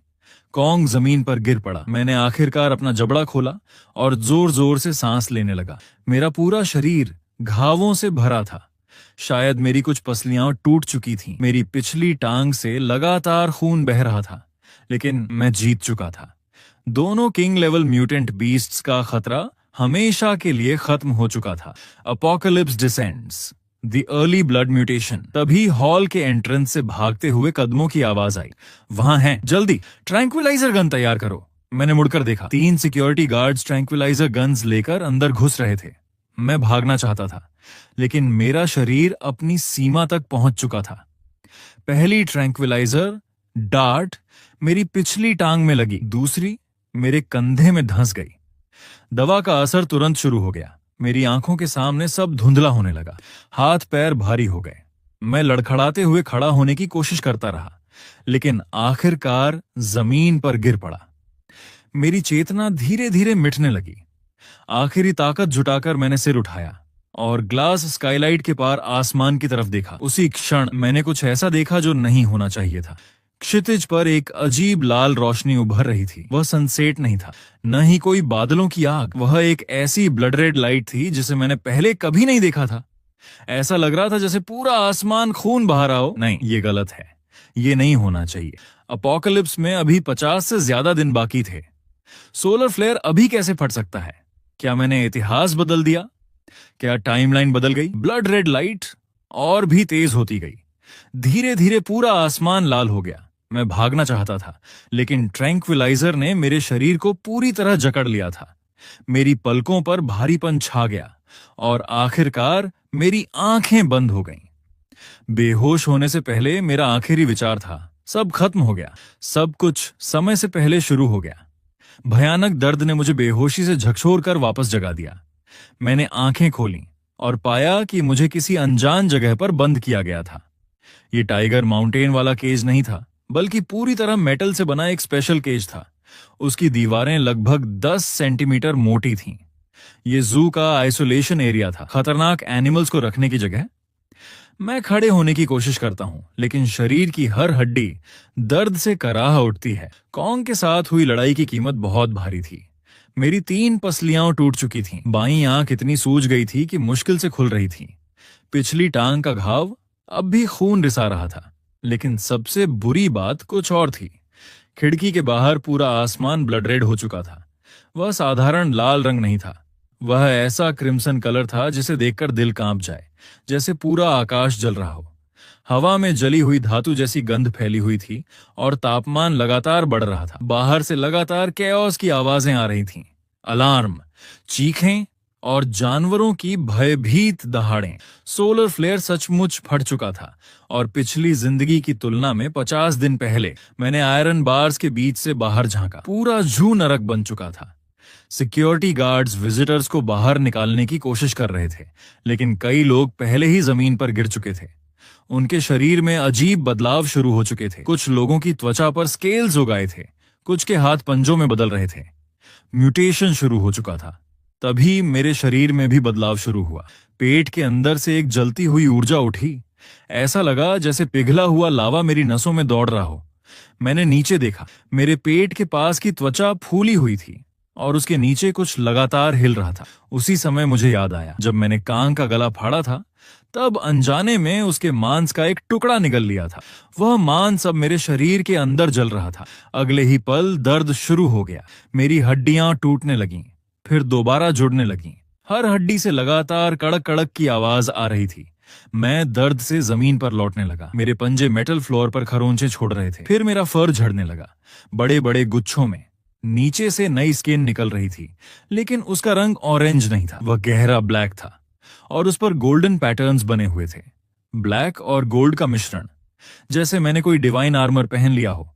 कॉन्ग जमीन पर गिर पड़ा। मैंने आखिरकार अपना जबड़ा खोला और जोर जोर से सांस लेने लगा। मेरा पूरा शरीर घावों से भरा था। शायद मेरी कुछ पसलियां टूट चुकी थीं। मेरी पिछली टांग से लगातार खून बह रहा था, लेकिन मैं जीत चुका था। दोनों किंग लेवल म्यूटेंट बीस्ट्स का खतरा हमेशा के लिए खत्म हो चुका था। Apocalypse descends, the early blood mutation. तभी हॉल के एंट्रेंस से भागते हुए कदमों की आवाज आई। वहां हैं, जल्दी ट्रैंक्विलाइजर गन तैयार करो। मैंने मुड़कर देखा। 3 सिक्योरिटी गार्ड्स ट्रैंक्विलाइजर गन्स लेकर अंदर घुस रहे थे। मैं भागना चाहता था, लेकिन मेरा शरीर अपनी सीमा तक पहुंच चुका था। पहली ट्रैंक्विलाइजर डार्ट मेरी पिछली टांग में लगी, दूसरी मेरे कंधे में धंस गई। दवा का असर तुरंत शुरू हो गया। मेरी आंखों के सामने सब धुंधला होने लगा। हाथ पैर भारी हो गए। मैं लड़खड़ाते हुए खड़ा होने की कोशिश करता रहा, लेकिन आखिरकार जमीन पर गिर पड़ा। मेरी चेतना धीरे धीरे मिटने लगी। आखिरी ताकत जुटाकर मैंने सिर उठाया और ग्लास स्काईलाइट के पार आसमान की तरफ देखा। उसी क्षण मैंने कुछ ऐसा देखा जो नहीं होना चाहिए था। क्षितिज पर एक अजीब लाल रोशनी उभर रही थी। वह सनसेट नहीं था, न ही कोई बादलों की आग। वह एक ऐसी ब्लड रेड लाइट थी जिसे मैंने पहले कभी नहीं देखा था। ऐसा लग रहा था जैसे पूरा आसमान खून बहा रहा हो। नहीं, ये गलत है, ये नहीं होना चाहिए। अपोकलिप्स में अभी 50 से ज्यादा दिन बाकी थे। सोलर फ्लेयर अभी कैसे फट सकता है? क्या मैंने इतिहास बदल दिया? क्या टाइमलाइन बदल गई? ब्लड रेड लाइट और भी तेज होती गई। धीरे धीरे पूरा आसमान लाल हो गया। मैं भागना चाहता था, लेकिन ट्रैंक्विलाइजर ने मेरे शरीर को पूरी तरह जकड़ लिया था। मेरी पलकों पर भारीपन छा गया और आखिरकार मेरी आंखें बंद हो गईं। बेहोश होने से पहले मेरा आखिरी विचार था, सब खत्म हो गया, सब कुछ समय से पहले शुरू हो गया। भयानक दर्द ने मुझे बेहोशी से झकझोर कर वापस जगा दिया। मैंने आंखें खोलीं और पाया कि मुझे किसी अनजान जगह पर बंद किया गया था। ये टाइगर माउंटेन वाला केज नहीं था, बल्कि पूरी तरह मेटल से बना एक स्पेशल केज था। उसकी दीवारें लगभग 10 सेंटीमीटर मोटी थीं। ये जू का आइसोलेशन एरिया था, खतरनाक एनिमल्स को रखने की जगह। मैं खड़े होने की कोशिश करता हूं, लेकिन शरीर की हर हड्डी दर्द से कराह उठती है। कॉन्ग के साथ हुई लड़ाई की कीमत बहुत भारी थी। मेरी 3 पसलियां टूट चुकी थीं। बाईं आंख इतनी सूज गई थी कि मुश्किल से खुल रही थी। पिछली टांग का घाव अब भी खून रिसा रहा था। लेकिन सबसे बुरी बात कुछ और थी। खिड़की के बाहर पूरा आसमान ब्लड रेड हो चुका था। वह साधारण लाल रंग नहीं था, वह ऐसा क्रिम्सन कलर था जिसे देखकर दिल कांप जाए, जैसे पूरा आकाश जल रहा हो। हवा में जली हुई धातु जैसी गंध फैली हुई थी और तापमान लगातार बढ़ रहा था। बाहर से लगातार कैओस की आवाजें आ रही थीं, अलार्म, चीखें और जानवरों की भयभीत दहाड़ें। सोलर फ्लेयर सचमुच फट चुका था और पिछली जिंदगी की तुलना में 50 दिन पहले मैंने आयरन बार्स के बीच से बाहर झांका। पूरा जू नरक बन चुका था। सिक्योरिटी गार्ड्स विजिटर्स को बाहर निकालने की कोशिश कर रहे थे, लेकिन कई लोग पहले ही जमीन पर गिर चुके थे। उनके शरीर में अजीब बदलाव शुरू हो चुके थे। कुछ लोगों की त्वचा पर स्केल्स उग आए थे, कुछ के हाथ पंजों में बदल रहे थे। म्यूटेशन शुरू हो चुका था। तभी मेरे शरीर में भी बदलाव शुरू हुआ। पेट के अंदर से एक जलती हुई ऊर्जा उठी। ऐसा लगा जैसे पिघला हुआ लावा मेरी नसों में दौड़ रहा हो। मैंने नीचे देखा। मेरे पेट के पास की त्वचा फूली हुई थी और उसके नीचे कुछ लगातार हिल रहा था। उसी समय मुझे याद आया, जब मैंने कांग का गला फाड़ा था तब अनजाने में उसके मांस का एक टुकड़ा निगल लिया था। वह मांस अब मेरे शरीर के अंदर जल रहा था। अगले ही पल दर्द शुरू हो गया। मेरी हड्डियां टूटने लगीं, फिर दोबारा जुड़ने लगीं। हर हड्डी से लगातार कड़क कड़क की आवाज आ रही थी। मैं दर्द से जमीन पर लौटने लगा। मेरे पंजे मेटल फ्लोर पर खरोंचे छोड़ रहे थे। फिर मेरा फर झड़ने लगा, बड़े बड़े गुच्छों में। नीचे से नई स्किन निकल रही थी, लेकिन उसका रंग ऑरेंज नहीं था, वह गहरा ब्लैक था और उस पर गोल्डन पैटर्न्स बने हुए थे। ब्लैक और गोल्ड का मिश्रण, जैसे मैंने कोई डिवाइन आर्मर पहन लिया हो।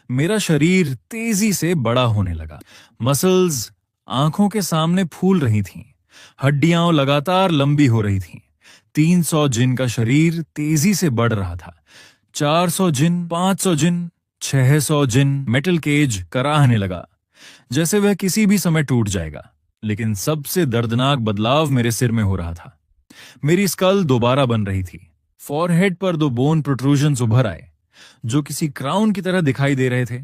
मेरा शरीर तेजी से बड़ा होने लगा। मसल्स आंखों के सामने फूल रही थीं। हड्डियां लगातार लंबी हो रही थीं। 300 जिन का शरीर तेजी से बढ़ रहा था। 400 जिन, 500 जिन, 600 जिन। मेटल केज कराहने लगा, जैसे वह किसी भी समय टूट जाएगा। लेकिन सबसे दर्दनाक बदलाव मेरे सिर में हो रहा था। मेरी स्कल दोबारा बन रही थी। फॉरहेड पर 2 बोन प्रोट्रूजन्स उभर आए, जो किसी क्राउन की तरह दिखाई दे रहे थे।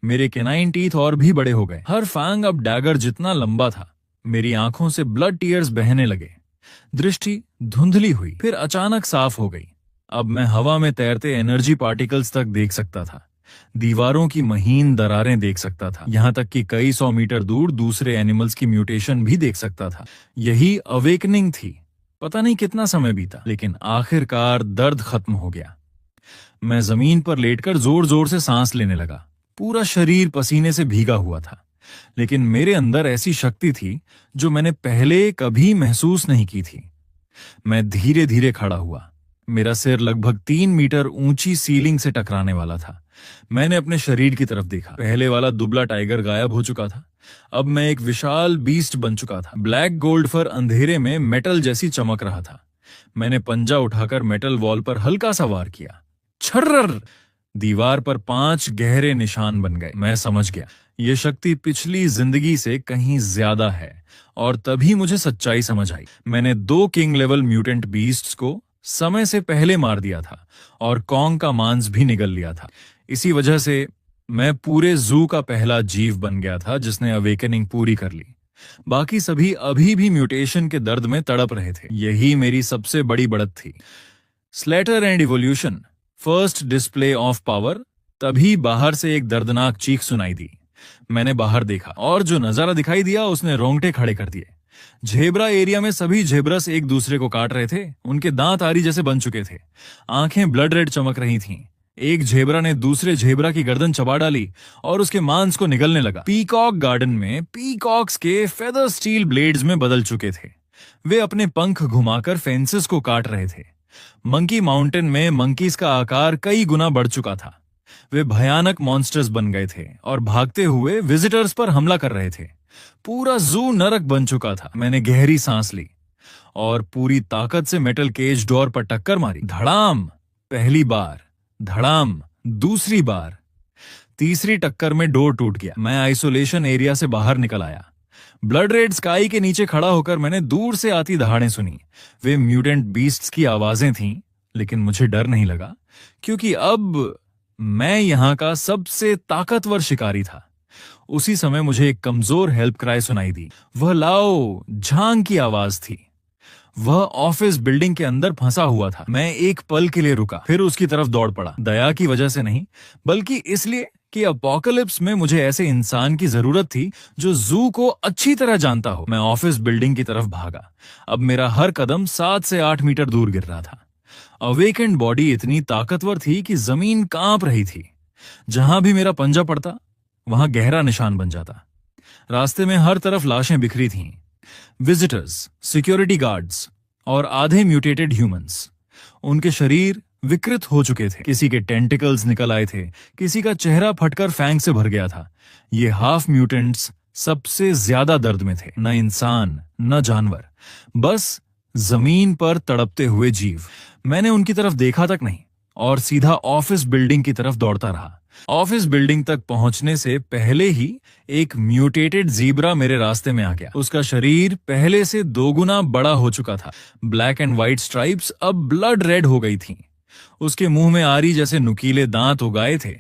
मेरे केनाइन टीथ और भी बड़े हो गए। हर फैंग अब डैगर जितना लंबा था। मेरी आंखों से ब्लड टीयर्स बहने लगे। दृष्टि धुंधली हुई, फिर अचानक साफ हो गई। अब मैं हवा में तैरते एनर्जी पार्टिकल्स तक देख सकता था। दीवारों की महीन दरारें देख सकता था। यहां तक कि कई 100 मीटर दूर दूसरे एनिमल्स की म्यूटेशन भी देख सकता था। यही अवेकनिंग थी। पता नहीं कितना समय बीता, लेकिन आखिरकार दर्द खत्म हो गया। मैं जमीन पर लेटकर जोर जोर से सांस लेने लगा। पूरा शरीर पसीने से भीगा हुआ था, लेकिन मेरे अंदर ऐसी शक्ति थी जो मैंने पहले कभी महसूस नहीं की थी। मैं धीरे धीरे खड़ा हुआ। मेरा सिर लगभग 3 मीटर ऊंची सीलिंग से टकराने वाला था। मैंने अपने शरीर की तरफ देखा। पहले वाला दुबला टाइगर गायब हो चुका था। अब मैं एक विशाल बीस्ट बन चुका था। ब्लैक गोल्ड फर अंधेरे में मेटल जैसी चमक रहा था। मैंने पंजा उठाकर मेटल वॉल पर हल्का सा वार किया। छर्रर! दीवार पर 5 गहरे निशान बन गए। मैं समझ गया, ये शक्ति पिछली जिंदगी से कहीं ज्यादा है। और तभी मुझे सच्चाई समझ आई। मैंने 2 किंग लेवल म्यूटेंट बीस्ट्स को समय से पहले मार दिया था और कॉन्ग का मांस भी निगल लिया था। इसी वजह से मैं पूरे जू का पहला जीव बन गया था जिसने अवेकनिंग पूरी कर ली। बाकी सभी अभी भी म्यूटेशन के दर्द में तड़प रहे थे। यही मेरी सबसे बड़ी बढ़त थी। Slater and evolution, first display of power. तभी बाहर से एक दर्दनाक चीख सुनाई दी। मैंने बाहर देखा और जो नजारा दिखाई दिया उसने रोंगटे खड़े कर दिए। झेब्रा एरिया में सभी झेब्रस एक दूसरे को काट रहे थे। उनके दांत आरी जैसे बन चुके थे, आंखें ब्लड रेड चमक रही थीं। एक झेब्रा ने दूसरे झेब्रा की गर्दन चबा डाली और उसके मांस को निगलने लगा। पीकॉक गार्डन में पीकॉक्स के फेदर स्टील ब्लेड्स में बदल चुके थे। वे अपने पंख घुमाकर फेंसेस को काट रहे थे। मंकी माउंटेन में मंकीज का आकार कई गुना बढ़ चुका था। वे भयानक मॉन्स्टर्स बन गए थे और भागते हुए विजिटर्स पर हमला कर रहे थे। पूरा जू नरक बन चुका था। मैंने गहरी सांस ली और पूरी ताकत से मेटल केज डोर पर टक्कर मारी। धड़ाम, पहली बार, धड़ाम, दूसरी बार, तीसरी टक्कर में डोर टूट गया। मैं आइसोलेशन एरिया से बाहर निकल आया। ब्लड रेड स्काई के नीचे खड़ा होकर मैंने दूर से आती दहाड़ें सुनी। वे म्यूटेंट बीस्ट्स की आवाजें थीं, लेकिन मुझे डर नहीं लगा क्योंकि अब मैं यहां का सबसे ताकतवर शिकारी था। उसी समय मुझे एक कमजोर हेल्प क्राई सुनाई दी। वह लाओ झांग की आवाज थी। वह ऑफिस बिल्डिंग के अंदर फंसा हुआ था। मैं एक पल के लिए रुका, फिर उसकी तरफ दौड़ पड़ा। दया की वजह से नहीं, बल्कि इसलिए कि अपोकलिप्स में मुझे ऐसे इंसान की जरूरत थी जो जू को अच्छी तरह जानता हो। मैं ऑफिस बिल्डिंग की तरफ भागा। अब मेरा हर कदम 7 से 8 मीटर दूर गिर रहा था। अवेकेंड बॉडी इतनी ताकतवर थी कि जमीन कांप रही थी। जहां भी मेरा पंजा पड़ता वहां गहरा निशान बन जाता। रास्ते में हर तरफ लाशें बिखरी थीं। विजिटर्स, सिक्योरिटी गार्ड्स और आधे म्यूटेटेड ह्यूमंस। उनके शरीर विकृत हो चुके थे। किसी के टेंटिकल्स निकल आए थे, किसी का चेहरा फटकर फैंग से भर गया था। ये हाफ म्यूटेंट्स सबसे ज्यादा दर्द में थे। न इंसान, न जानवर, बस जमीन पर तड़पते हुए जीव। मैंने उनकी तरफ देखा तक नहीं और सीधा ऑफिस बिल्डिंग की तरफ दौड़ता रहा। ऑफिस बिल्डिंग तक पहुंचने से पहले ही एक म्यूटेटेड जीब्रा मेरे रास्ते में आ गया। उसका शरीर पहले से 2 गुना बड़ा हो चुका था। ब्लैक एंड व्हाइट स्ट्राइप्स अब ब्लड रेड हो गई थीं। उसके मुंह में आरी जैसे नुकीले दांत उगाए थे।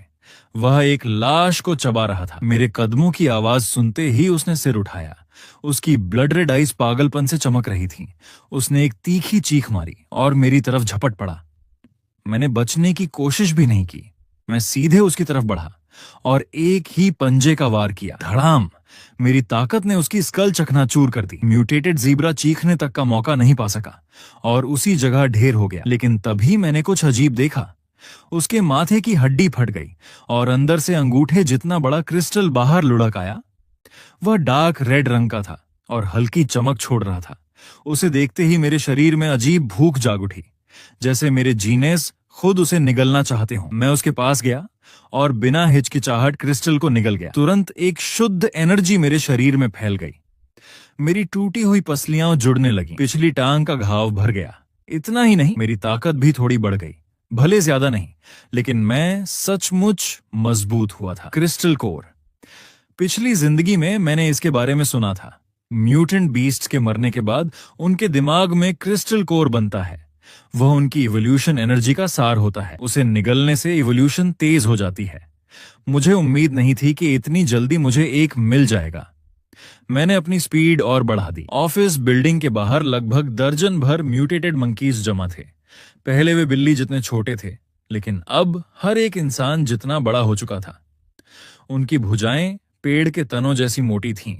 वह एक लाश को चबा रहा था। मेरे कदमों की आवाज सुनते ही उसने सिर उठाया। उसकी ब्लड रेड आइज पागलपन से चमक रही थी। उसने एक तीखी चीख मारी और मेरी तरफ झपट पड़ा। मैंने बचने की कोशिश भी नहीं की। मैं सीधे उसकी तरफ बढ़ा और एक ही पंजे का वार किया। धड़ाम! मेरी ताकत ने उसकी स्कल चकनाचूर कर दी। म्यूटेटेड जीब्रा चीखने तक का मौका नहीं पा सका और उसी जगह ढेर हो गया। लेकिन तभी मैंने कुछ अजीब देखा। उसके माथे की हड्डी फट गई और अंदर से अंगूठे जितना बड़ा क्रिस्टल बाहर लुढ़क आया। वह डार्क रेड रंग का था और हल्की चमक छोड़ रहा था। उसे देखते ही मेरे शरीर में अजीब भूख जाग उठी, जैसे मेरे जीनेस खुद उसे निगलना चाहते हों। मैं उसके पास गया और बिना हिचकिचाहट क्रिस्टल को निगल गया। तुरंत एक शुद्ध एनर्जी मेरे शरीर में फैल गई। मेरी टूटी हुई पसलियां जुड़ने लगी। पिछली टांग का घाव भर गया। इतना ही नहीं, मेरी ताकत भी थोड़ी बढ़ गई। भले ज्यादा नहीं, लेकिन मैं सचमुच मजबूत हुआ था। Crystal core. पिछली जिंदगी में मैंने इसके बारे में सुना था। म्यूटेंट बीस्ट्स के मरने के बाद उनके दिमाग में क्रिस्टल कोर बनता है। वह उनकी इवोल्यूशन एनर्जी का सार होता है। उसे निगलने से इवोल्यूशन तेज हो जाती है। मुझे उम्मीद नहीं थी कि इतनी जल्दी मुझे एक मिल जाएगा। मैंने अपनी स्पीड और बढ़ा दी। ऑफिस बिल्डिंग के बाहर लगभग दर्जन भर म्यूटेटेड मंकीज जमा थे। पहले वे बिल्ली जितने छोटे थे, लेकिन अब हर एक इंसान जितना बड़ा हो चुका था। उनकी भुजाएं पेड़ के तनों जैसी मोटी थीं।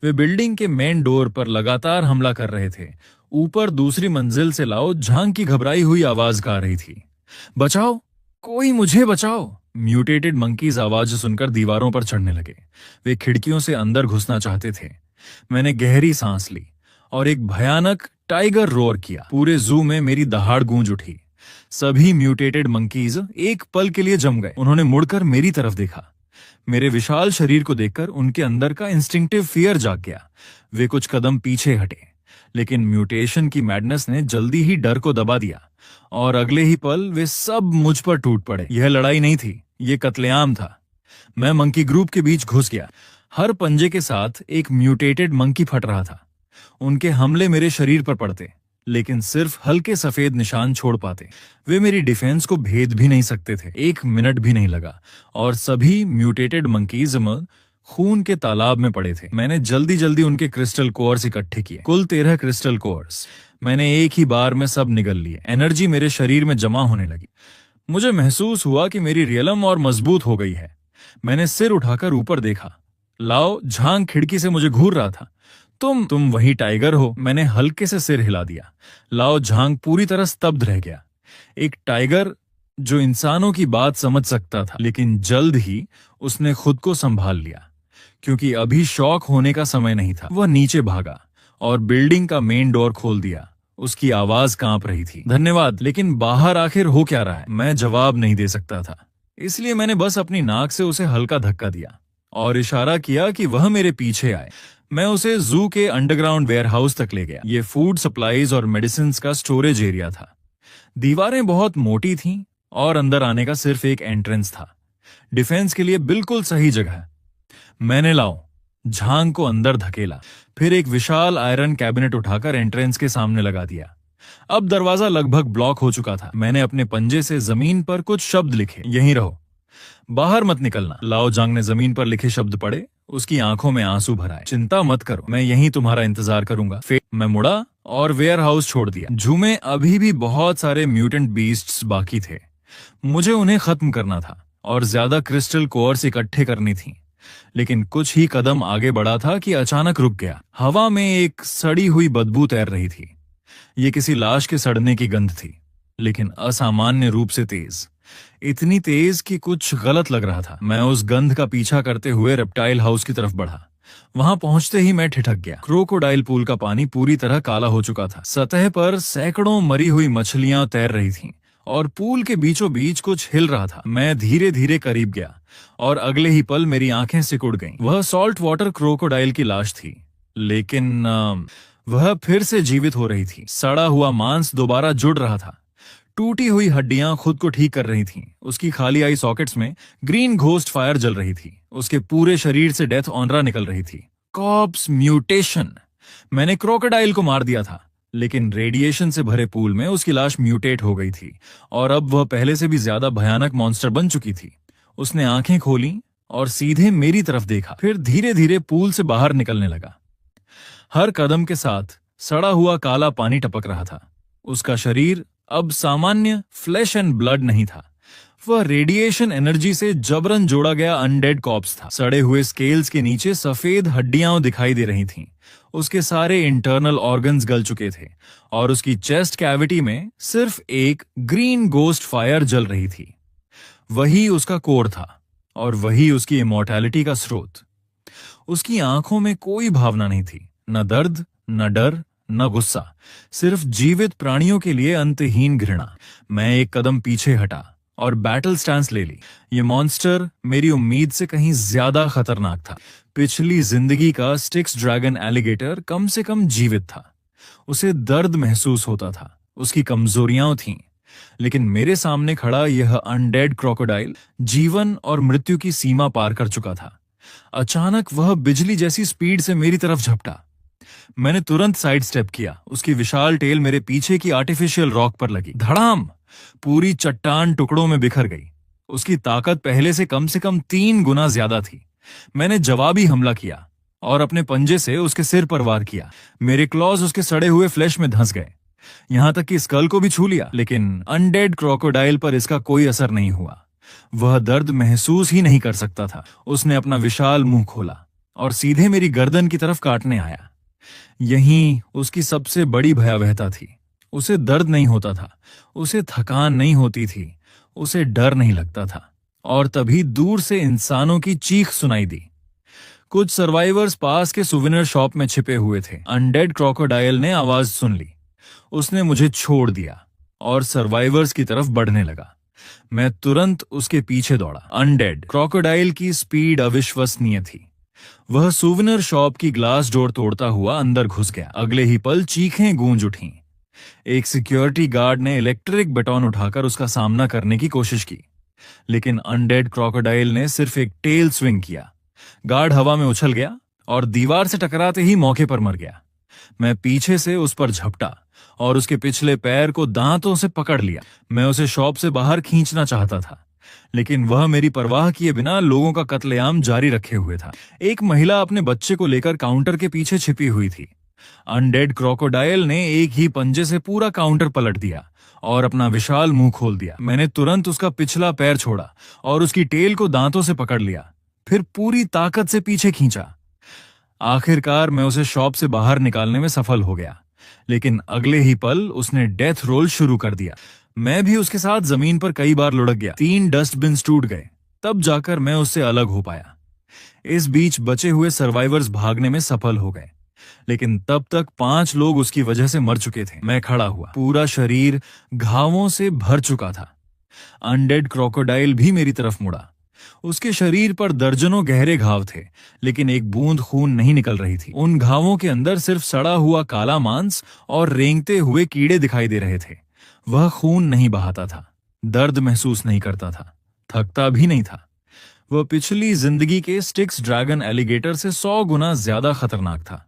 वे बिल्डिंग के मेन डोर पर लगातार हमला कर रहे थे। ऊपर दूसरी मंजिल से लाओ झांग की घबराई हुई आवाज गा रही थी। बचाओ, कोई मुझे बचाओ। म्यूटेटेड मंकीज आवाज सुनकर दीवारों पर चढ़ने लगे। वे खिड़कियों से अंदर घुसना चाहते थे। मैंने गहरी सांस ली और एक भयानक टाइगर रोर किया। पूरे जू में मेरी दहाड़ गूंज उठी। सभी म्यूटेटेड मंकीज एक पल के लिए जम गए। उन्होंने मुड़कर मेरी तरफ देखा। मेरे विशाल शरीर को देखकर उनके अंदर का इंस्टिंक्टिव फियर जाग गया। वे कुछ कदम पीछे हटे, लेकिन म्यूटेशन की मैडनेस ने जल्दी ही डर को दबा दिया और अगले ही पल वे सब मुझ पर टूट पड़े। यह लड़ाई नहीं थी, ये कत्लेआम था। मैं मंकी ग्रुप के बीच घुस गया। हर पंजे के साथ एक म्यूटेटेड मंकी फट रहा था। उनके हमले मेरे शरीर पर पड़ते, लेकिन सिर्फ हल्के सफेद निशान छोड़ पाते। वे मेरी डिफेंस को भेद भी नहीं सकते थे। 1 मिनट भी नहीं लगा और सभी म्यूटेटेड मंकीज खून के तालाब में पड़े थे। मैंने जल्दी जल्दी उनके क्रिस्टल कोर्स इकट्ठे किए, कुल 13 क्रिस्टल कोर्स। मैंने एक ही बार में सब निगल लिए। एनर्जी मेरे शरीर में जमा होने लगी। मुझे महसूस हुआ कि मेरी रियलम और मजबूत हो गई है। मैंने सिर उठाकर ऊपर देखा। लाओ झांग खिड़की से मुझे घूर रहा था। तुम वही टाइगर हो। मैंने हल्के से सिर हिला दिया। लाओ झांग पूरी तरह स्तब्ध रह गया। एक टाइगर जो इंसानों की बात समझ सकता था, लेकिन जल्द ही उसने खुद को संभाल लिया, क्योंकि अभी शौक होने का समय नहीं था। वह नीचे भागा और बिल्डिंग का मेन डोर खोल दिया। उसकी आवाज कांप रही थी। धन्यवाद, लेकिन बाहर आखिर हो क्या रहा है? मैं जवाब नहीं दे सकता था, इसलिए मैंने बस अपनी नाक से उसे हल्का धक्का दिया और इशारा किया कि वह मेरे पीछे आए। मैं उसे जू के अंडरग्राउंड वेयरहाउस तक ले गया। ये फूड सप्लाईज और मेडिसिन का स्टोरेज एरिया था। दीवारें बहुत मोटी थीं और अंदर आने का सिर्फ एक एंट्रेंस था। डिफेंस के लिए बिल्कुल सही जगह। मैंने लाओ झांग को अंदर धकेला, फिर एक विशाल आयरन कैबिनेट उठाकर एंट्रेंस के सामने लगा दिया। अब दरवाजा लगभग ब्लॉक हो चुका था। मैंने अपने पंजे से जमीन पर कुछ शब्द लिखे, यहीं रहो, बाहर मत निकलना। लाओ झांग ने जमीन पर लिखे शब्द पढ़े। उसकी आंखों में आंसू भर आए। चिंता मत करो, मैं यहीं तुम्हारा इंतजार करूंगा। फिर मैं मुड़ा और वेयर हाउस छोड़ दिया। जू में अभी भी बहुत सारे म्यूटेंट बीस्ट्स बाकी थे। मुझे उन्हें खत्म करना था और ज्यादा क्रिस्टल कोर्स इकट्ठे करनी थी। लेकिन कुछ ही कदम आगे बढ़ा था कि अचानक रुक गया। हवा में एक सड़ी हुई बदबू तैर रही थी। ये किसी लाश के सड़ने की गंध थी, लेकिन असामान्य रूप से तेज। इतनी तेज कि कुछ गलत लग रहा था। मैं उस गंध का पीछा करते हुए रेप्टाइल हाउस की तरफ बढ़ा। वहां पहुंचते ही मैं ठिठक गया। क्रोकोडाइल पूल का पानी पूरी तरह काला हो चुका था। सतह पर सैकड़ों मरी हुई मछलियां तैर रही थीं और पूल के बीचों बीच कुछ हिल रहा था। मैं धीरे धीरे करीब गया और अगले ही पल मेरी आंखें सिकुड़ गईं। वह सॉल्ट वाटर क्रोकोडाइल की लाश थी, लेकिन वह फिर से जीवित हो रही थी। सड़ा हुआ मांस दोबारा जुड़ रहा था। टूटी हुई हड्डियां खुद को ठीक कर रही थीं। उसकी खाली आई सॉकेट्स में ग्रीन घोस्ट फायर जल रही थी। उसके पूरे शरीर से डेथ ऑनरा निकल रही थी। Corps mutation. मैंने क्रोकोडाइल को मार दिया था, लेकिन रेडिएशन से भरे पूल में उसकी लाश म्यूटेट हो गई थी और अब वह पहले से भी ज्यादा भयानक मॉन्स्टर बन चुकी थी। उसने आंखें खोली और सीधे मेरी तरफ देखा, फिर धीरे धीरे पूल से बाहर निकलने लगा। हर कदम के साथ सड़ा हुआ काला पानी टपक रहा था। उसका शरीर अब सामान्य फ्लैश एंड ब्लड नहीं था। वह रेडिएशन एनर्जी से जबरन जोड़ा गया अनडेड कॉर्प्स था। सड़े हुए स्केल्स के नीचे सफेद हड्डियां दिखाई दे रही थीं। उसके सारे इंटरनल ऑर्गन्स गल चुके थे और उसकी चेस्ट कैविटी में सिर्फ एक ग्रीन गोस्ट फायर जल रही थी। वही उसका कोर था और वही उसकी इमॉर्टैलिटी का स्रोत। उसकी आंखों में कोई भावना नहीं थी, न दर्द, न डर, न गुस्सा, सिर्फ जीवित प्राणियों के लिए अंतहीन घृणा। मैं एक कदम पीछे हटा और बैटल स्टैंस ले ली। ये मॉन्स्टर मेरी उम्मीद से कहीं ज्यादा खतरनाक था। पिछली जिंदगी का स्टिक्स ड्रैगन एलिगेटर कम से कम जीवित था। उसे दर्द महसूस होता था, उसकी कमजोरियां थीं, लेकिन मेरे सामने खड़ा यह अनडेड क्रोकोडाइल जीवन और मृत्यु की सीमा पार कर चुका था। अचानक वह बिजली जैसी स्पीड से मेरी तरफ झपटा। मैंने तुरंत साइड स्टेप किया। उसकी विशाल टेल मेरे पीछे की आर्टिफिशियल रॉक पर लगी। धड़ाम! पूरी चट्टान टुकड़ों में बिखर गई। उसकी ताकत पहले से कम 3 गुना ज्यादा थी। मैंने जवाबी हमला किया और अपने पंजे से उसके सिर पर वार किया। मेरे क्लॉज उसके सड़े हुए फ्लैश में धंस गए, यहां तक कि स्कल को भी छू लिया, लेकिन अनडेड क्रोकोडाइल पर इसका कोई असर नहीं हुआ। वह दर्द महसूस ही नहीं कर सकता था। उसने अपना विशाल मुंह खोला और सीधे मेरी गर्दन की तरफ काटने आया। यही उसकी सबसे बड़ी भयावहता थी। उसे दर्द नहीं होता था, उसे थकान नहीं होती थी, उसे डर नहीं लगता था। और तभी दूर से इंसानों की चीख सुनाई दी। कुछ सर्वाइवर्स पास के सुवेनियर शॉप में छिपे हुए थे। अनडेड क्रोकोडाइल ने आवाज सुन ली। उसने मुझे छोड़ दिया और सर्वाइवर्स की तरफ बढ़ने लगा। मैं तुरंत उसके पीछे दौड़ा। अनडेड क्रोकोडाइल की स्पीड अविश्वसनीय थी। वह सुवेनिर शॉप की ग्लास डोर तोड़ता हुआ अंदर घुस गया। अगले ही पल चीखें गूंज उठीं। एक सिक्योरिटी गार्ड ने इलेक्ट्रिक बैटन उठाकर उसका सामना करने की कोशिश की, लेकिन अनडेड क्रोकोडाइल ने सिर्फ एक टेल स्विंग किया। गार्ड हवा में उछल गया और दीवार से टकराते ही मौके पर मर गया। मैं पीछे से उस पर झपटा और उसके पिछले पैर को दांतों से पकड़ लिया। मैं उसे शॉप से बाहर खींचना चाहता था, लेकिन वह मेरी परवाह किए बिना लोगों का कत्लेआम जारी रखे हुए था। एक महिला अपने बच्चे को लेकर काउंटर के पीछे छिपी हुई थी। अनडेड क्रोकोडाइल ने एक ही पंजे से पूरा काउंटर पलट दिया और अपना विशाल मुंह खोल दिया। मैंने तुरंत उसका पिछला पैर छोड़ा और उसकी टेल को दांतों से पकड़ लिया, फिर पूरी ताकत से पीछे खींचा। आखिरकार मैं उसे शॉप से बाहर निकालने में सफल हो गया, लेकिन अगले ही पल उसने डेथ रोल शुरू कर दिया। मैं भी उसके साथ जमीन पर कई बार लुढ़क गया। 3 डस्टबिन टूट गए, तब जाकर मैं उससे अलग हो पाया। इस बीच बचे हुए सर्वाइवर्स भागने में सफल हो गए, लेकिन तब तक 5 लोग उसकी वजह से मर चुके थे। मैं खड़ा हुआ, पूरा शरीर घावों से भर चुका था। अनडेड क्रोकोडाइल भी मेरी तरफ मुड़ा। उसके शरीर पर दर्जनों गहरे घाव थे, लेकिन एक बूंद खून नहीं निकल रही थी। उन घावों के अंदर सिर्फ सड़ा हुआ काला मांस और रेंगते हुए कीड़े दिखाई दे रहे थे। वह खून नहीं बहाता था, दर्द महसूस नहीं करता था, थकता भी नहीं था। वह पिछली जिंदगी के स्टिक्स ड्रैगन एलिगेटर से 100 गुना ज्यादा खतरनाक था।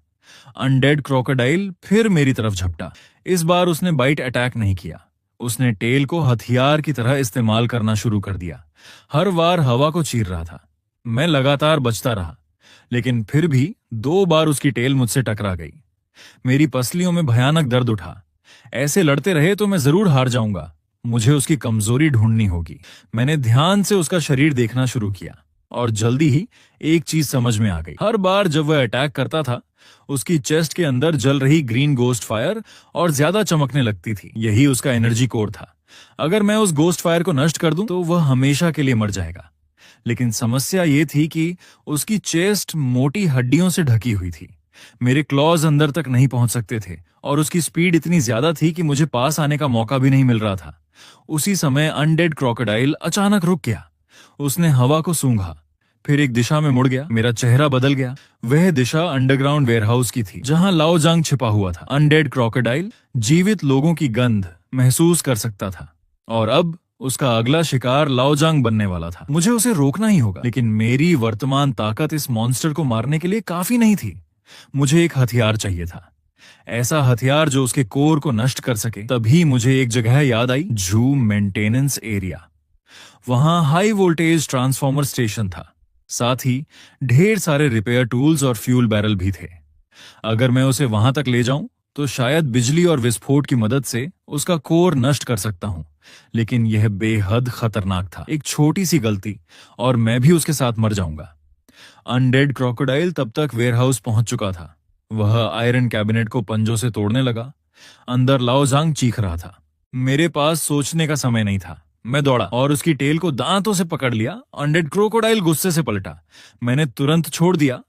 अनडेड क्रोकोडाइल फिर मेरी तरफ झपटा। इस बार उसने बाइट अटैक नहीं किया। उसने टेल को हथियार की तरह इस्तेमाल करना शुरू कर दिया। हर बार हवा को चीर रहा था। मैं लगातार बचता रहा, लेकिन फिर भी 2 बार उसकी टेल मुझसे टकरा गई। मेरी पसलियों में भयानक दर्द उठा। ऐसे लड़ते रहे तो मैं जरूर हार जाऊंगा। मुझे उसकी कमजोरी ढूंढनी होगी। मैंने ध्यान से उसका शरीर देखना शुरू किया और जल्दी ही एक चीज समझ में आ गई। हर बार जब वह अटैक करता था, उसकी चेस्ट के अंदर जल रही ग्रीन गोस्ट फायर और ज्यादा चमकने लगती थी। यही उसका एनर्जी कोर था। अगर मैं उस गोस्ट फायर को नष्ट कर दूं तो वह हमेशा के लिए मर जाएगा। लेकिन समस्या ये थी कि उसकी चेस्ट मोटी हड्डियों से ढकी हुई थी। मेरे क्लॉज अंदर तक नहीं पहुंच सकते थे और उसकी स्पीड इतनी ज्यादा थी कि मुझे पास आने का मौका भी नहीं मिल रहा था। उसी समय अनडेड क्रोकोडाइल अचानक रुक गया। उसने हवा को सूंघा, फिर एक दिशा में मुड़ गया। मेरा चेहरा बदल गया। वह दिशा अंडरग्राउंड वेयरहाउस की थी, जहां लाओजांग छिपा हुआ था। अनडेड क्रोकोडाइल जीवित लोगों की गंध महसूस कर सकता था और अब उसका अगला शिकार लाओजांग बनने वाला था। मुझे उसे रोकना ही होगा, लेकिन मेरी वर्तमान ताकत इस मॉन्स्टर को मारने के लिए काफी नहीं थी। मुझे एक हथियार चाहिए था, ऐसा हथियार जो उसके कोर को नष्ट कर सके। तभी मुझे एक जगह याद आई, जू मेंटेनेंस एरिया। वहां हाई वोल्टेज ट्रांसफॉर्मर स्टेशन था, साथ ही ढेर सारे रिपेयर टूल्स और फ्यूल बैरल भी थे। अगर मैं उसे वहां तक ले जाऊं तो शायद बिजली और विस्फोट की मदद से उसका कोर नष्ट कर सकता हूं, लेकिन यह बेहद खतरनाक था। एक छोटी सी गलती और मैं भी उसके साथ मर जाऊंगा। अनडेड क्रोकोडाइल तब तक वेयरहाउस पहुंच चुका था। वह आयरन कैबिनेट को पंजों से तोड़ने लगा। अंदर लाओजांग चीख रहा था। मेरे पास सोचने का समय नहीं था। मैं दौड़ा और उसकी टेल को दांतों से पकड़ लिया। अनडेड क्रोकोडाइल गुस्से से पलटा। मैंने तुरंत छोड़ दिया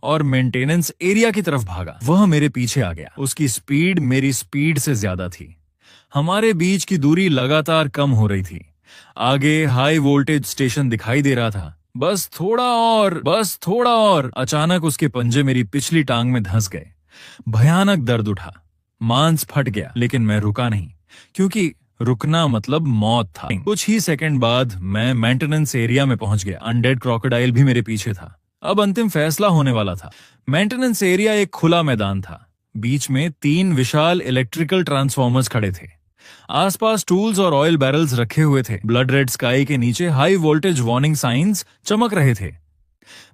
और मेंटेनेंस एरिया की तरफ भागा। वह मेरे पीछे आ गया। उसकी स्पीड मेरी स्पीड से ज्यादा थी। हमारे बीच की दूरी लगातार कम हो रही थी। आगे हाई वोल्टेज स्टेशन दिखाई दे रहा था। बस थोड़ा और, बस थोड़ा और। अचानक उसके पंजे मेरी पिछली टांग में धंस गए। भयानक दर्द उठा, मांस फट गया, लेकिन मैं रुका नहीं, क्योंकि रुकना मतलब मौत था। कुछ ही सेकंड बाद मैं मेंटेनेंस एरिया में पहुंच गया। अनडेड क्रोकोडाइल भी मेरे पीछे था। अब अंतिम फैसला होने वाला था। मेंटेनेंस एरिया एक खुला मैदान था। बीच में 3 विशाल इलेक्ट्रिकल ट्रांसफॉर्मर्स खड़े थे। आसपास टूल्स और ऑयल बैरल्स रखे हुए थे। ब्लड रेड स्काई के नीचे हाई वोल्टेज वार्निंग साइंस चमक रहे थे।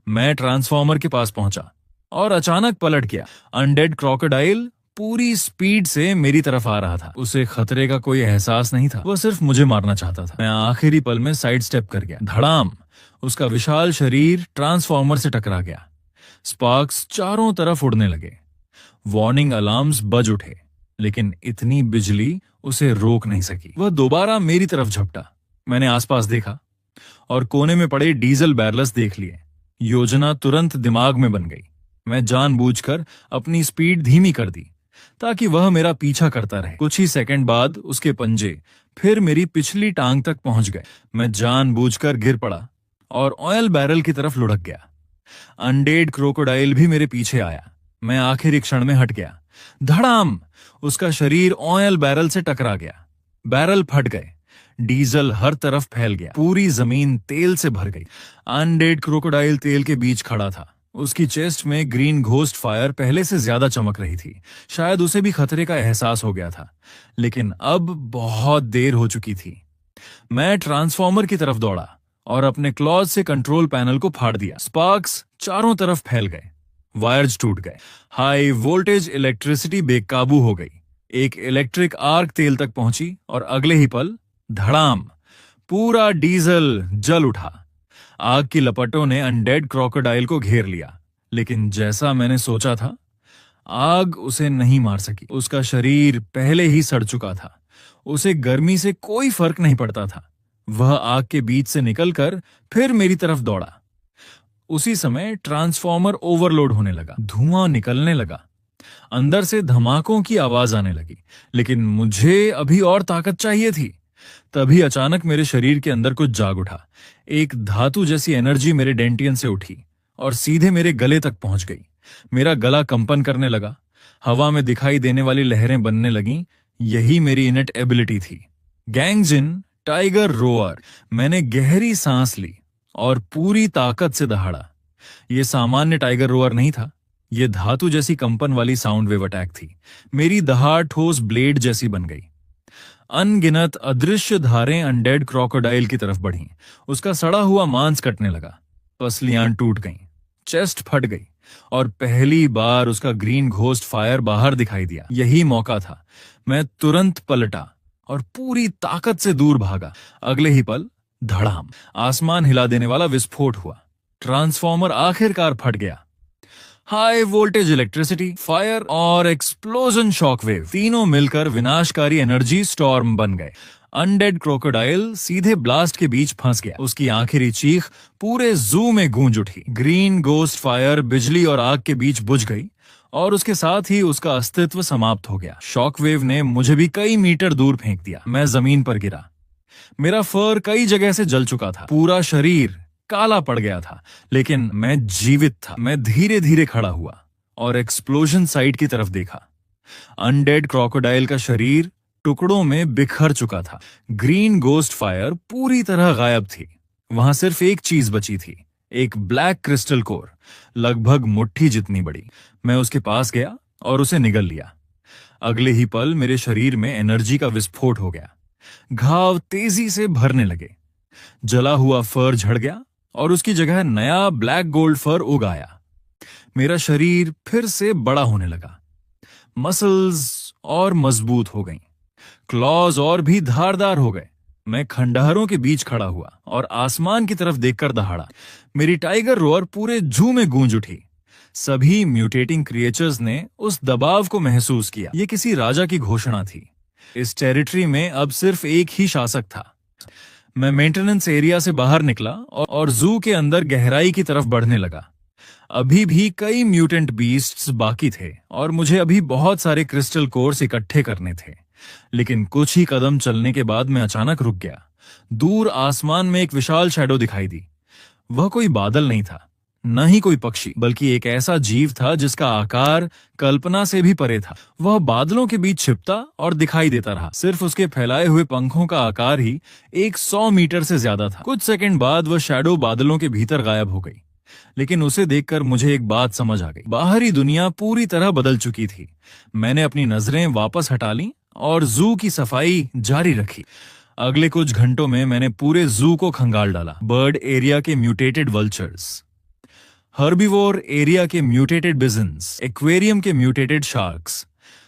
मैं ट्रांसफॉर्मर के पास पहुंचा और अचानक पलट गया। अनडेड क्रोकोडाइल पूरी स्पीड से मेरी तरफ आ रहा था। उसे खतरे का कोई एहसास नहीं था। वह सिर्फ मुझे मारना चाहता था। मैं आखिरी पल में साइड स्टेप कर गया। धड़ाम! उसका विशाल शरीर ट्रांसफॉर्मर से टकरा गया। स्पार्क्स चारों तरफ उड़ने लगे। वार्निंग अलार्म्स बज उठे, लेकिन इतनी बिजली उसे रोक नहीं सकी। वह दोबारा मेरी तरफ झपटा। मैंने आसपास देखा और कोने में पड़े डीजल बैरल्स देख लिए। योजना तुरंत दिमाग में बन गई। मैं जानबूझकर अपनी स्पीड धीमी कर दी ताकि वह मेरा पीछा करता रहे। कुछ ही सेकंड बाद उसके पंजे फिर मेरी पिछली टांग तक पहुंच गए। मैं जानबूझकर गिर पड़ा और ऑयल बैरल की तरफ लुढ़क गया। अनडेड क्रोकोडाइल भी मेरे पीछे आया। मैं आखिरी क्षण में हट गया। धड़ाम! उसका शरीर ऑयल बैरल से टकरा गया। बैरल फट गए। डीजल हर तरफ फैल गया। पूरी जमीन तेल से भर गई। अनडेड क्रोकोडाइल तेल के बीच खड़ा था। उसकी चेस्ट में ग्रीन घोस्ट फायर पहले से ज्यादा चमक रही थी। शायद उसे भी खतरे का एहसास हो गया था, लेकिन अब बहुत देर हो चुकी थी। मैं ट्रांसफॉर्मर की तरफ दौड़ा और अपने क्लॉज से कंट्रोल पैनल को फाड़ दिया। स्पार्क्स चारों तरफ फैल गए। वायर्स टूट गए। हाई वोल्टेज इलेक्ट्रिसिटी बेकाबू हो गई। एक इलेक्ट्रिक आर्क तेल तक पहुंची और अगले ही पल धड़ाम! पूरा डीजल जल उठा। आग की लपटों ने अनडेड क्रोकोडाइल को घेर लिया, लेकिन जैसा मैंने सोचा था, आग उसे नहीं मार सकी। उसका शरीर पहले ही सड़ चुका था। उसे गर्मी से कोई फर्क नहीं पड़ता था। वह आग के बीच से निकलकर फिर मेरी तरफ दौड़ा। उसी समय ट्रांसफॉर्मर ओवरलोड होने लगा। धुआं निकलने लगा। अंदर से धमाकों की आवाज आने लगी, लेकिन मुझे अभी और ताकत चाहिए थी। तभी अचानक मेरे शरीर के अंदर कुछ जाग उठा। एक धातु जैसी एनर्जी मेरे डेंटियन से उठी और सीधे मेरे गले तक पहुंच गई। मेरा गला कंपन करने लगा। हवा में दिखाई देने वाली लहरें बनने लगीं। यही मेरी इनेट एबिलिटी थी। गैंगजिन टाइगर रोअर। मैंने गहरी सांस ली और पूरी ताकत से दहाड़ा। यह सामान्य टाइगर रोअर नहीं था। यह धातु जैसी कंपन वाली साउंड वेव अटैक थी। मेरी दहाड़ ठोस ब्लेड जैसी बन गई। अनगिनत अदृश्य धारें अनडेड क्रोकोडाइल की तरफ बढ़ीं। उसका सड़ा हुआ मांस कटने लगा। पसलियां टूट गईं। चेस्ट फट गई और पहली बार उसका ग्रीन घोस्ट फायर बाहर दिखाई दिया। यही मौका था। मैं तुरंत पलटा और पूरी ताकत से दूर भागा। अगले ही पल धड़ाम! आसमान हिला देने वाला विस्फोट हुआ। ट्रांसफॉर्मर आखिरकार फट गया। हाई वोल्टेज इलेक्ट्रिसिटी, फायर और एक्सप्लोजन शॉकवेव तीनों मिलकर विनाशकारी एनर्जी स्टॉर्म बन गए। अनडेड क्रोकोडाइल सीधे ब्लास्ट के बीच फंस गया। उसकी आखिरी चीख पूरे जू में गूंज उठी। ग्रीन गोस्ट फायर बिजली और आग के बीच बुझ गई और उसके साथ ही उसका अस्तित्व समाप्त हो गया। शॉकवेव ने मुझे भी कई मीटर दूर फेंक दिया। मैं जमीन पर गिरा। मेरा फर कई जगह से जल चुका था। पूरा शरीर काला पड़ गया था, लेकिन मैं जीवित था। मैं धीरे धीरे खड़ा हुआ और एक्सप्लोजन साइट की तरफ देखा। अनडेड क्रोकोडाइल का शरीर टुकड़ों में बिखर चुका था। ग्रीन गोस्ट फायर पूरी तरह गायब थी। वहां सिर्फ एक चीज बची थी, एक ब्लैक क्रिस्टल कोर, लगभग मुट्ठी जितनी बड़ी। मैं उसके पास गया और उसे निगल लिया। अगले ही पल मेरे शरीर में एनर्जी का विस्फोट हो गया। घाव तेजी से भरने लगे। जला हुआ फर झड़ गया और उसकी जगह नया ब्लैक गोल्ड फर उग आया। मेरा शरीर फिर से बड़ा होने लगा। मसल्स और मजबूत हो गईं। क्लॉज और भी धारदार हो गए। मैं खंडहरों के बीच खड़ा हुआ और आसमान की तरफ देखकर दहाड़ा। मेरी टाइगर रोअर पूरे जू में गूंज उठी। सभी म्यूटेटिंग क्रिएचर्स ने उस दबाव को महसूस किया। ये किसी राजा की घोषणा थी। इस टेरिटरी में अब सिर्फ एक ही शासक था। मैं मेंटेनेंस एरिया से बाहर निकला और जू के अंदर गहराई की तरफ बढ़ने लगा। अभी भी कई म्यूटेंट बीस्ट्स बाकी थे और मुझे अभी बहुत सारे क्रिस्टल कोर्स इकट्ठे करने थे। लेकिन कुछ ही कदम चलने के बाद मैं अचानक रुक गया। दूर आसमान में एक विशाल शैडो दिखाई दी। वह कोई बादल नहीं था, न ही कोई पक्षी, बल्कि एक ऐसा जीव था जिसका आकार कल्पना से भी परे था। वह बादलों के बीच छिपता और दिखाई देता रहा। सिर्फ उसके फैलाए हुए पंखों का आकार ही 100 मीटर से ज्यादा था। कुछ सेकंड बाद वह शैडो बादलों के भीतर गायब हो गई। लेकिन उसे देखकर मुझे एक बात समझ आ गई। बाहरी दुनिया पूरी तरह बदल चुकी थी। मैंने अपनी नजरें वापस हटा ली और जू की सफाई जारी रखी। अगले कुछ घंटों में मैंने पूरे जू को खंगाल डाला। बर्ड एरिया के म्यूटेटेड वल्चर्स, हर्बीवोर एरिया के म्यूटेटेड बिजन्स, एक्वेरियम के म्यूटेटेड शार्क्स,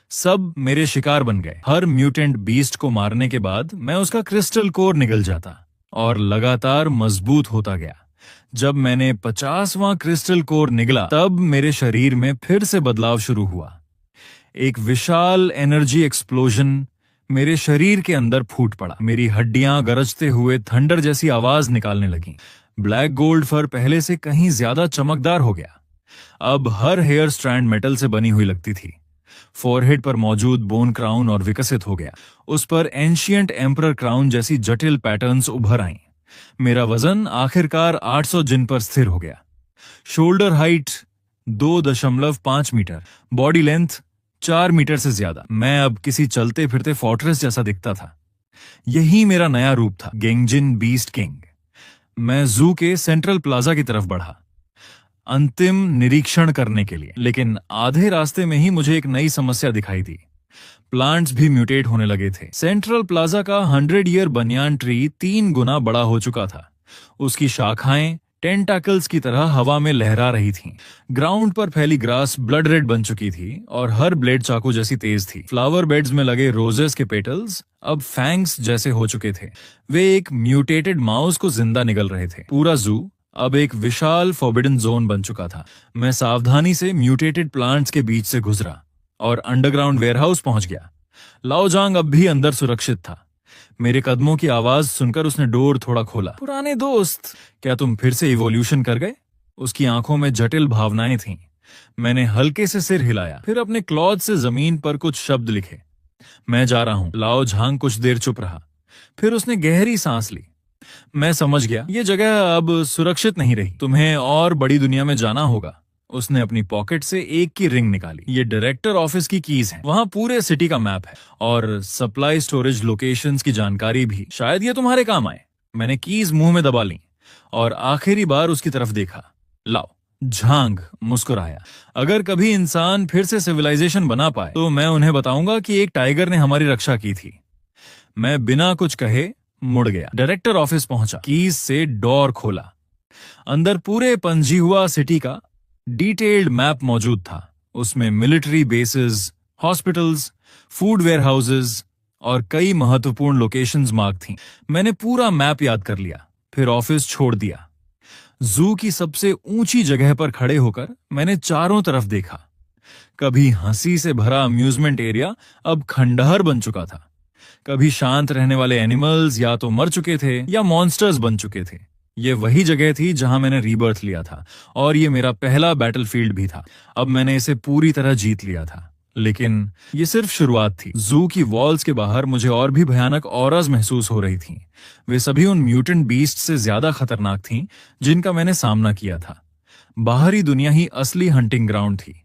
सब मेरे शिकार बन गए। हर म्यूटेंट बीस्ट को मारने के बाद मैं उसका क्रिस्टल कोर निगल जाता और लगातार मजबूत होता गया। जब मैंने 50वां क्रिस्टल कोर निगला, तब मेरे शरीर में फिर से बदलाव शुरू हुआ। एक विशाल एनर्जी एक्सप्लोजन मेरे शरीर के अंदर फूट पड़ा। मेरी हड्डियां गरजते हुए थंडर जैसी आवाज निकालने लगीं। ब्लैक गोल्ड फर पहले से कहीं ज्यादा चमकदार हो गया। अब हर हेयर स्ट्रैंड मेटल से बनी हुई लगती थी। फोरहेड पर मौजूद बोन क्राउन और विकसित हो गया। उस पर एंशिएंट एम्परर क्राउन जैसी जटिल पैटर्न्स उभर आईं। मेरा वजन आखिरकार 800 जिन पर स्थिर हो गया। Shoulder height 2.5 metre, body length 4 metre से ज्यादा। मैं अब किसी चलते फिरते फोर्ट्रेस जैसा दिखता था। यही मेरा नया रूप था, गेंजिन बीस्ट किंग। मैं जू के सेंट्रल प्लाजा की तरफ बढ़ा अंतिम निरीक्षण करने के लिए, लेकिन आधे रास्ते में ही मुझे एक नई समस्या दिखाई दी। प्लांट्स भी म्यूटेट होने लगे थे। सेंट्रल प्लाजा का 100 ईयर बनियान ट्री 3 गुना बड़ा हो चुका था। उसकी शाखाएं टेंटाकल्स की तरह हवा में लहरा रही थीं। ग्राउंड पर फैली ग्रास ब्लड रेड बन चुकी थी और हर ब्लेड चाकू जैसी तेज थी। फ्लावर बेड्स में लगे रोजेस के पेटल्स अब फैंग्स जैसे हो चुके थे। वे एक म्यूटेटेड माउस को जिंदा निगल रहे थे। पूरा जू अब एक विशाल फॉरबिडन जोन बन चुका था। मैं सावधानी से म्यूटेटेड प्लांट्स के बीच से गुजरा और अंडरग्राउंड वेयरहाउस पहुंच गया। लाओजांग अब भी अंदर सुरक्षित था। मेरे कदमों की आवाज सुनकर उसने डोर थोड़ा खोला। पुराने दोस्त, क्या तुम फिर से इवोल्यूशन कर गए? उसकी आंखों में जटिल भावनाएं थीं। मैंने हल्के से सिर हिलाया, फिर अपने क्लॉथ से जमीन पर कुछ शब्द लिखे। मैं जा रहा हूं। लाओ झांग कुछ देर चुप रहा, फिर उसने गहरी सांस ली। मैं समझ गया, ये जगह अब सुरक्षित नहीं रही। तुम्हें और बड़ी दुनिया में जाना होगा। उसने अपनी पॉकेट से एक की रिंग निकाली। ये डायरेक्टर ऑफिस की कीज हैं। वहां पूरे सिटी का मैप है और सप्लाई स्टोरेज लोकेशंस की जानकारी भी। शायद ये तुम्हारे काम आए। मैंने कीज मुंह में दबा ली और आखिरी बार उसकी तरफ देखा। लाओ झांग मुस्कुराया। अगर कभी इंसान फिर से सिविलाइजेशन बना पाए तो मैं उन्हें बताऊंगा कि एक टाइगर ने हमारी रक्षा की थी। मैं बिना कुछ कहे मुड़ गया। डायरेक्टर ऑफिस पहुंचा, कीज से डोर खोला। अंदर पूरे पनजी हुआ सिटी का डिटेल्ड मैप मौजूद था। उसमें military bases, hospitals, food warehouses और कई महत्वपूर्ण लोकेशंस मार्क थीं। मैंने पूरा मैप याद कर लिया, फिर ऑफिस छोड़ दिया। जू की सबसे ऊंची जगह पर खड़े होकर मैंने चारों तरफ देखा। कभी हंसी से भरा अम्यूजमेंट एरिया अब खंडहर बन चुका था। कभी शांत रहने वाले एनिमल्स या तो मर चुके थे या मॉन्स्टर्स बन चुके थे। ये वही जगह थी जहां मैंने रीबर्थ लिया था और ये मेरा पहला बैटलफील्ड भी था। अब मैंने इसे पूरी तरह जीत लिया था, लेकिन ये सिर्फ शुरुआत थी। जू की वॉल्स के बाहर मुझे और भी भयानक ऑराज महसूस हो रही थीं। वे सभी उन म्यूटेंट बीस्ट से ज्यादा खतरनाक थीं जिनका मैंने सामना किया था। बाहरी दुनिया ही असली हंटिंग ग्राउंड थी।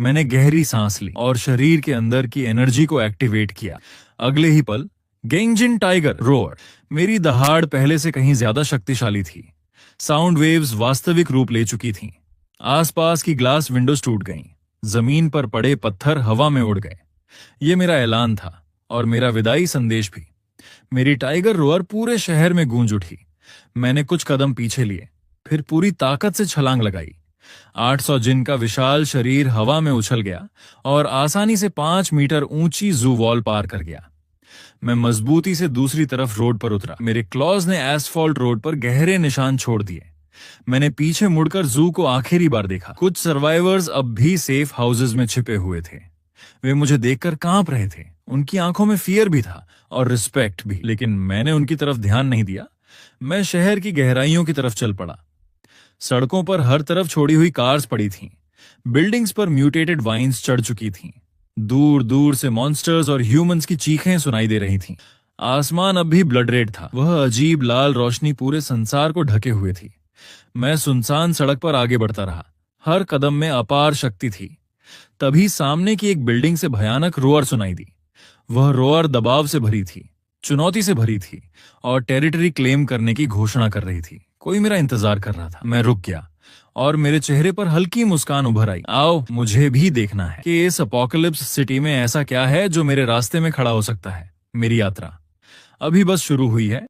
मैंने गहरी सांस ली और शरीर के अंदर की एनर्जी को एक्टिवेट किया। अगले ही पल गेंजिन टाइगर रोअर। मेरी दहाड़ पहले से कहीं ज्यादा शक्तिशाली थी। साउंड वेव्स वास्तविक रूप ले चुकी थीं। आसपास की ग्लास विंडोज टूट गईं। जमीन पर पड़े पत्थर हवा में उड़ गए। ये मेरा ऐलान था और मेरा विदाई संदेश भी। मेरी टाइगर रोअर पूरे शहर में गूंज उठी। मैंने कुछ कदम पीछे लिए, फिर पूरी ताकत से छलांग लगाई। 800 जिन का विशाल शरीर हवा में उछल गया और आसानी से 5 मीटर ऊंची जू वॉल पार कर गया। मैं मजबूती से दूसरी तरफ रोड पर उतरा। मेरे क्लॉज ने एस्फॉल्ट रोड पर गहरे निशान छोड़ दिए। मैंने पीछे मुड़कर जू को आखिरी बार देखा। कुछ सर्वाइवर्स अब भी सेफ हाउसेस में छिपे हुए थे। वे मुझे देखकर कांप रहे थे। उनकी आंखों में फियर भी था और रिस्पेक्ट भी, लेकिन मैंने उनकी तरफ ध्यान नहीं दिया। मैं शहर की गहराइयों की तरफ चल पड़ा। सड़कों पर हर तरफ छोड़ी हुई कार्स पड़ी थीं। बिल्डिंग्स पर म्यूटेटेड वाइन्स चढ़ चुकी थीं। दूर दूर से मॉन्स्टर्स और ह्यूमंस की चीखें सुनाई दे रही थीं। आसमान अब भी ब्लड रेड था। वह अजीब लाल रोशनी पूरे संसार को ढके हुए थी। मैं सुनसान सड़क पर आगे बढ़ता रहा। हर कदम में अपार शक्ति थी। तभी सामने की एक बिल्डिंग से भयानक रोअर सुनाई दी। वह रोअर दबाव से भरी थी, चुनौती से भरी थी और टेरिटरी क्लेम करने की घोषणा कर रही थी। कोई मेरा इंतजार कर रहा था। मैं रुक गया और मेरे चेहरे पर हल्की मुस्कान उभर आई। आओ, मुझे भी देखना है कि इस अपोकलिप्स सिटी में ऐसा क्या है जो मेरे रास्ते में खड़ा हो सकता है। मेरी यात्रा अभी बस शुरू हुई है।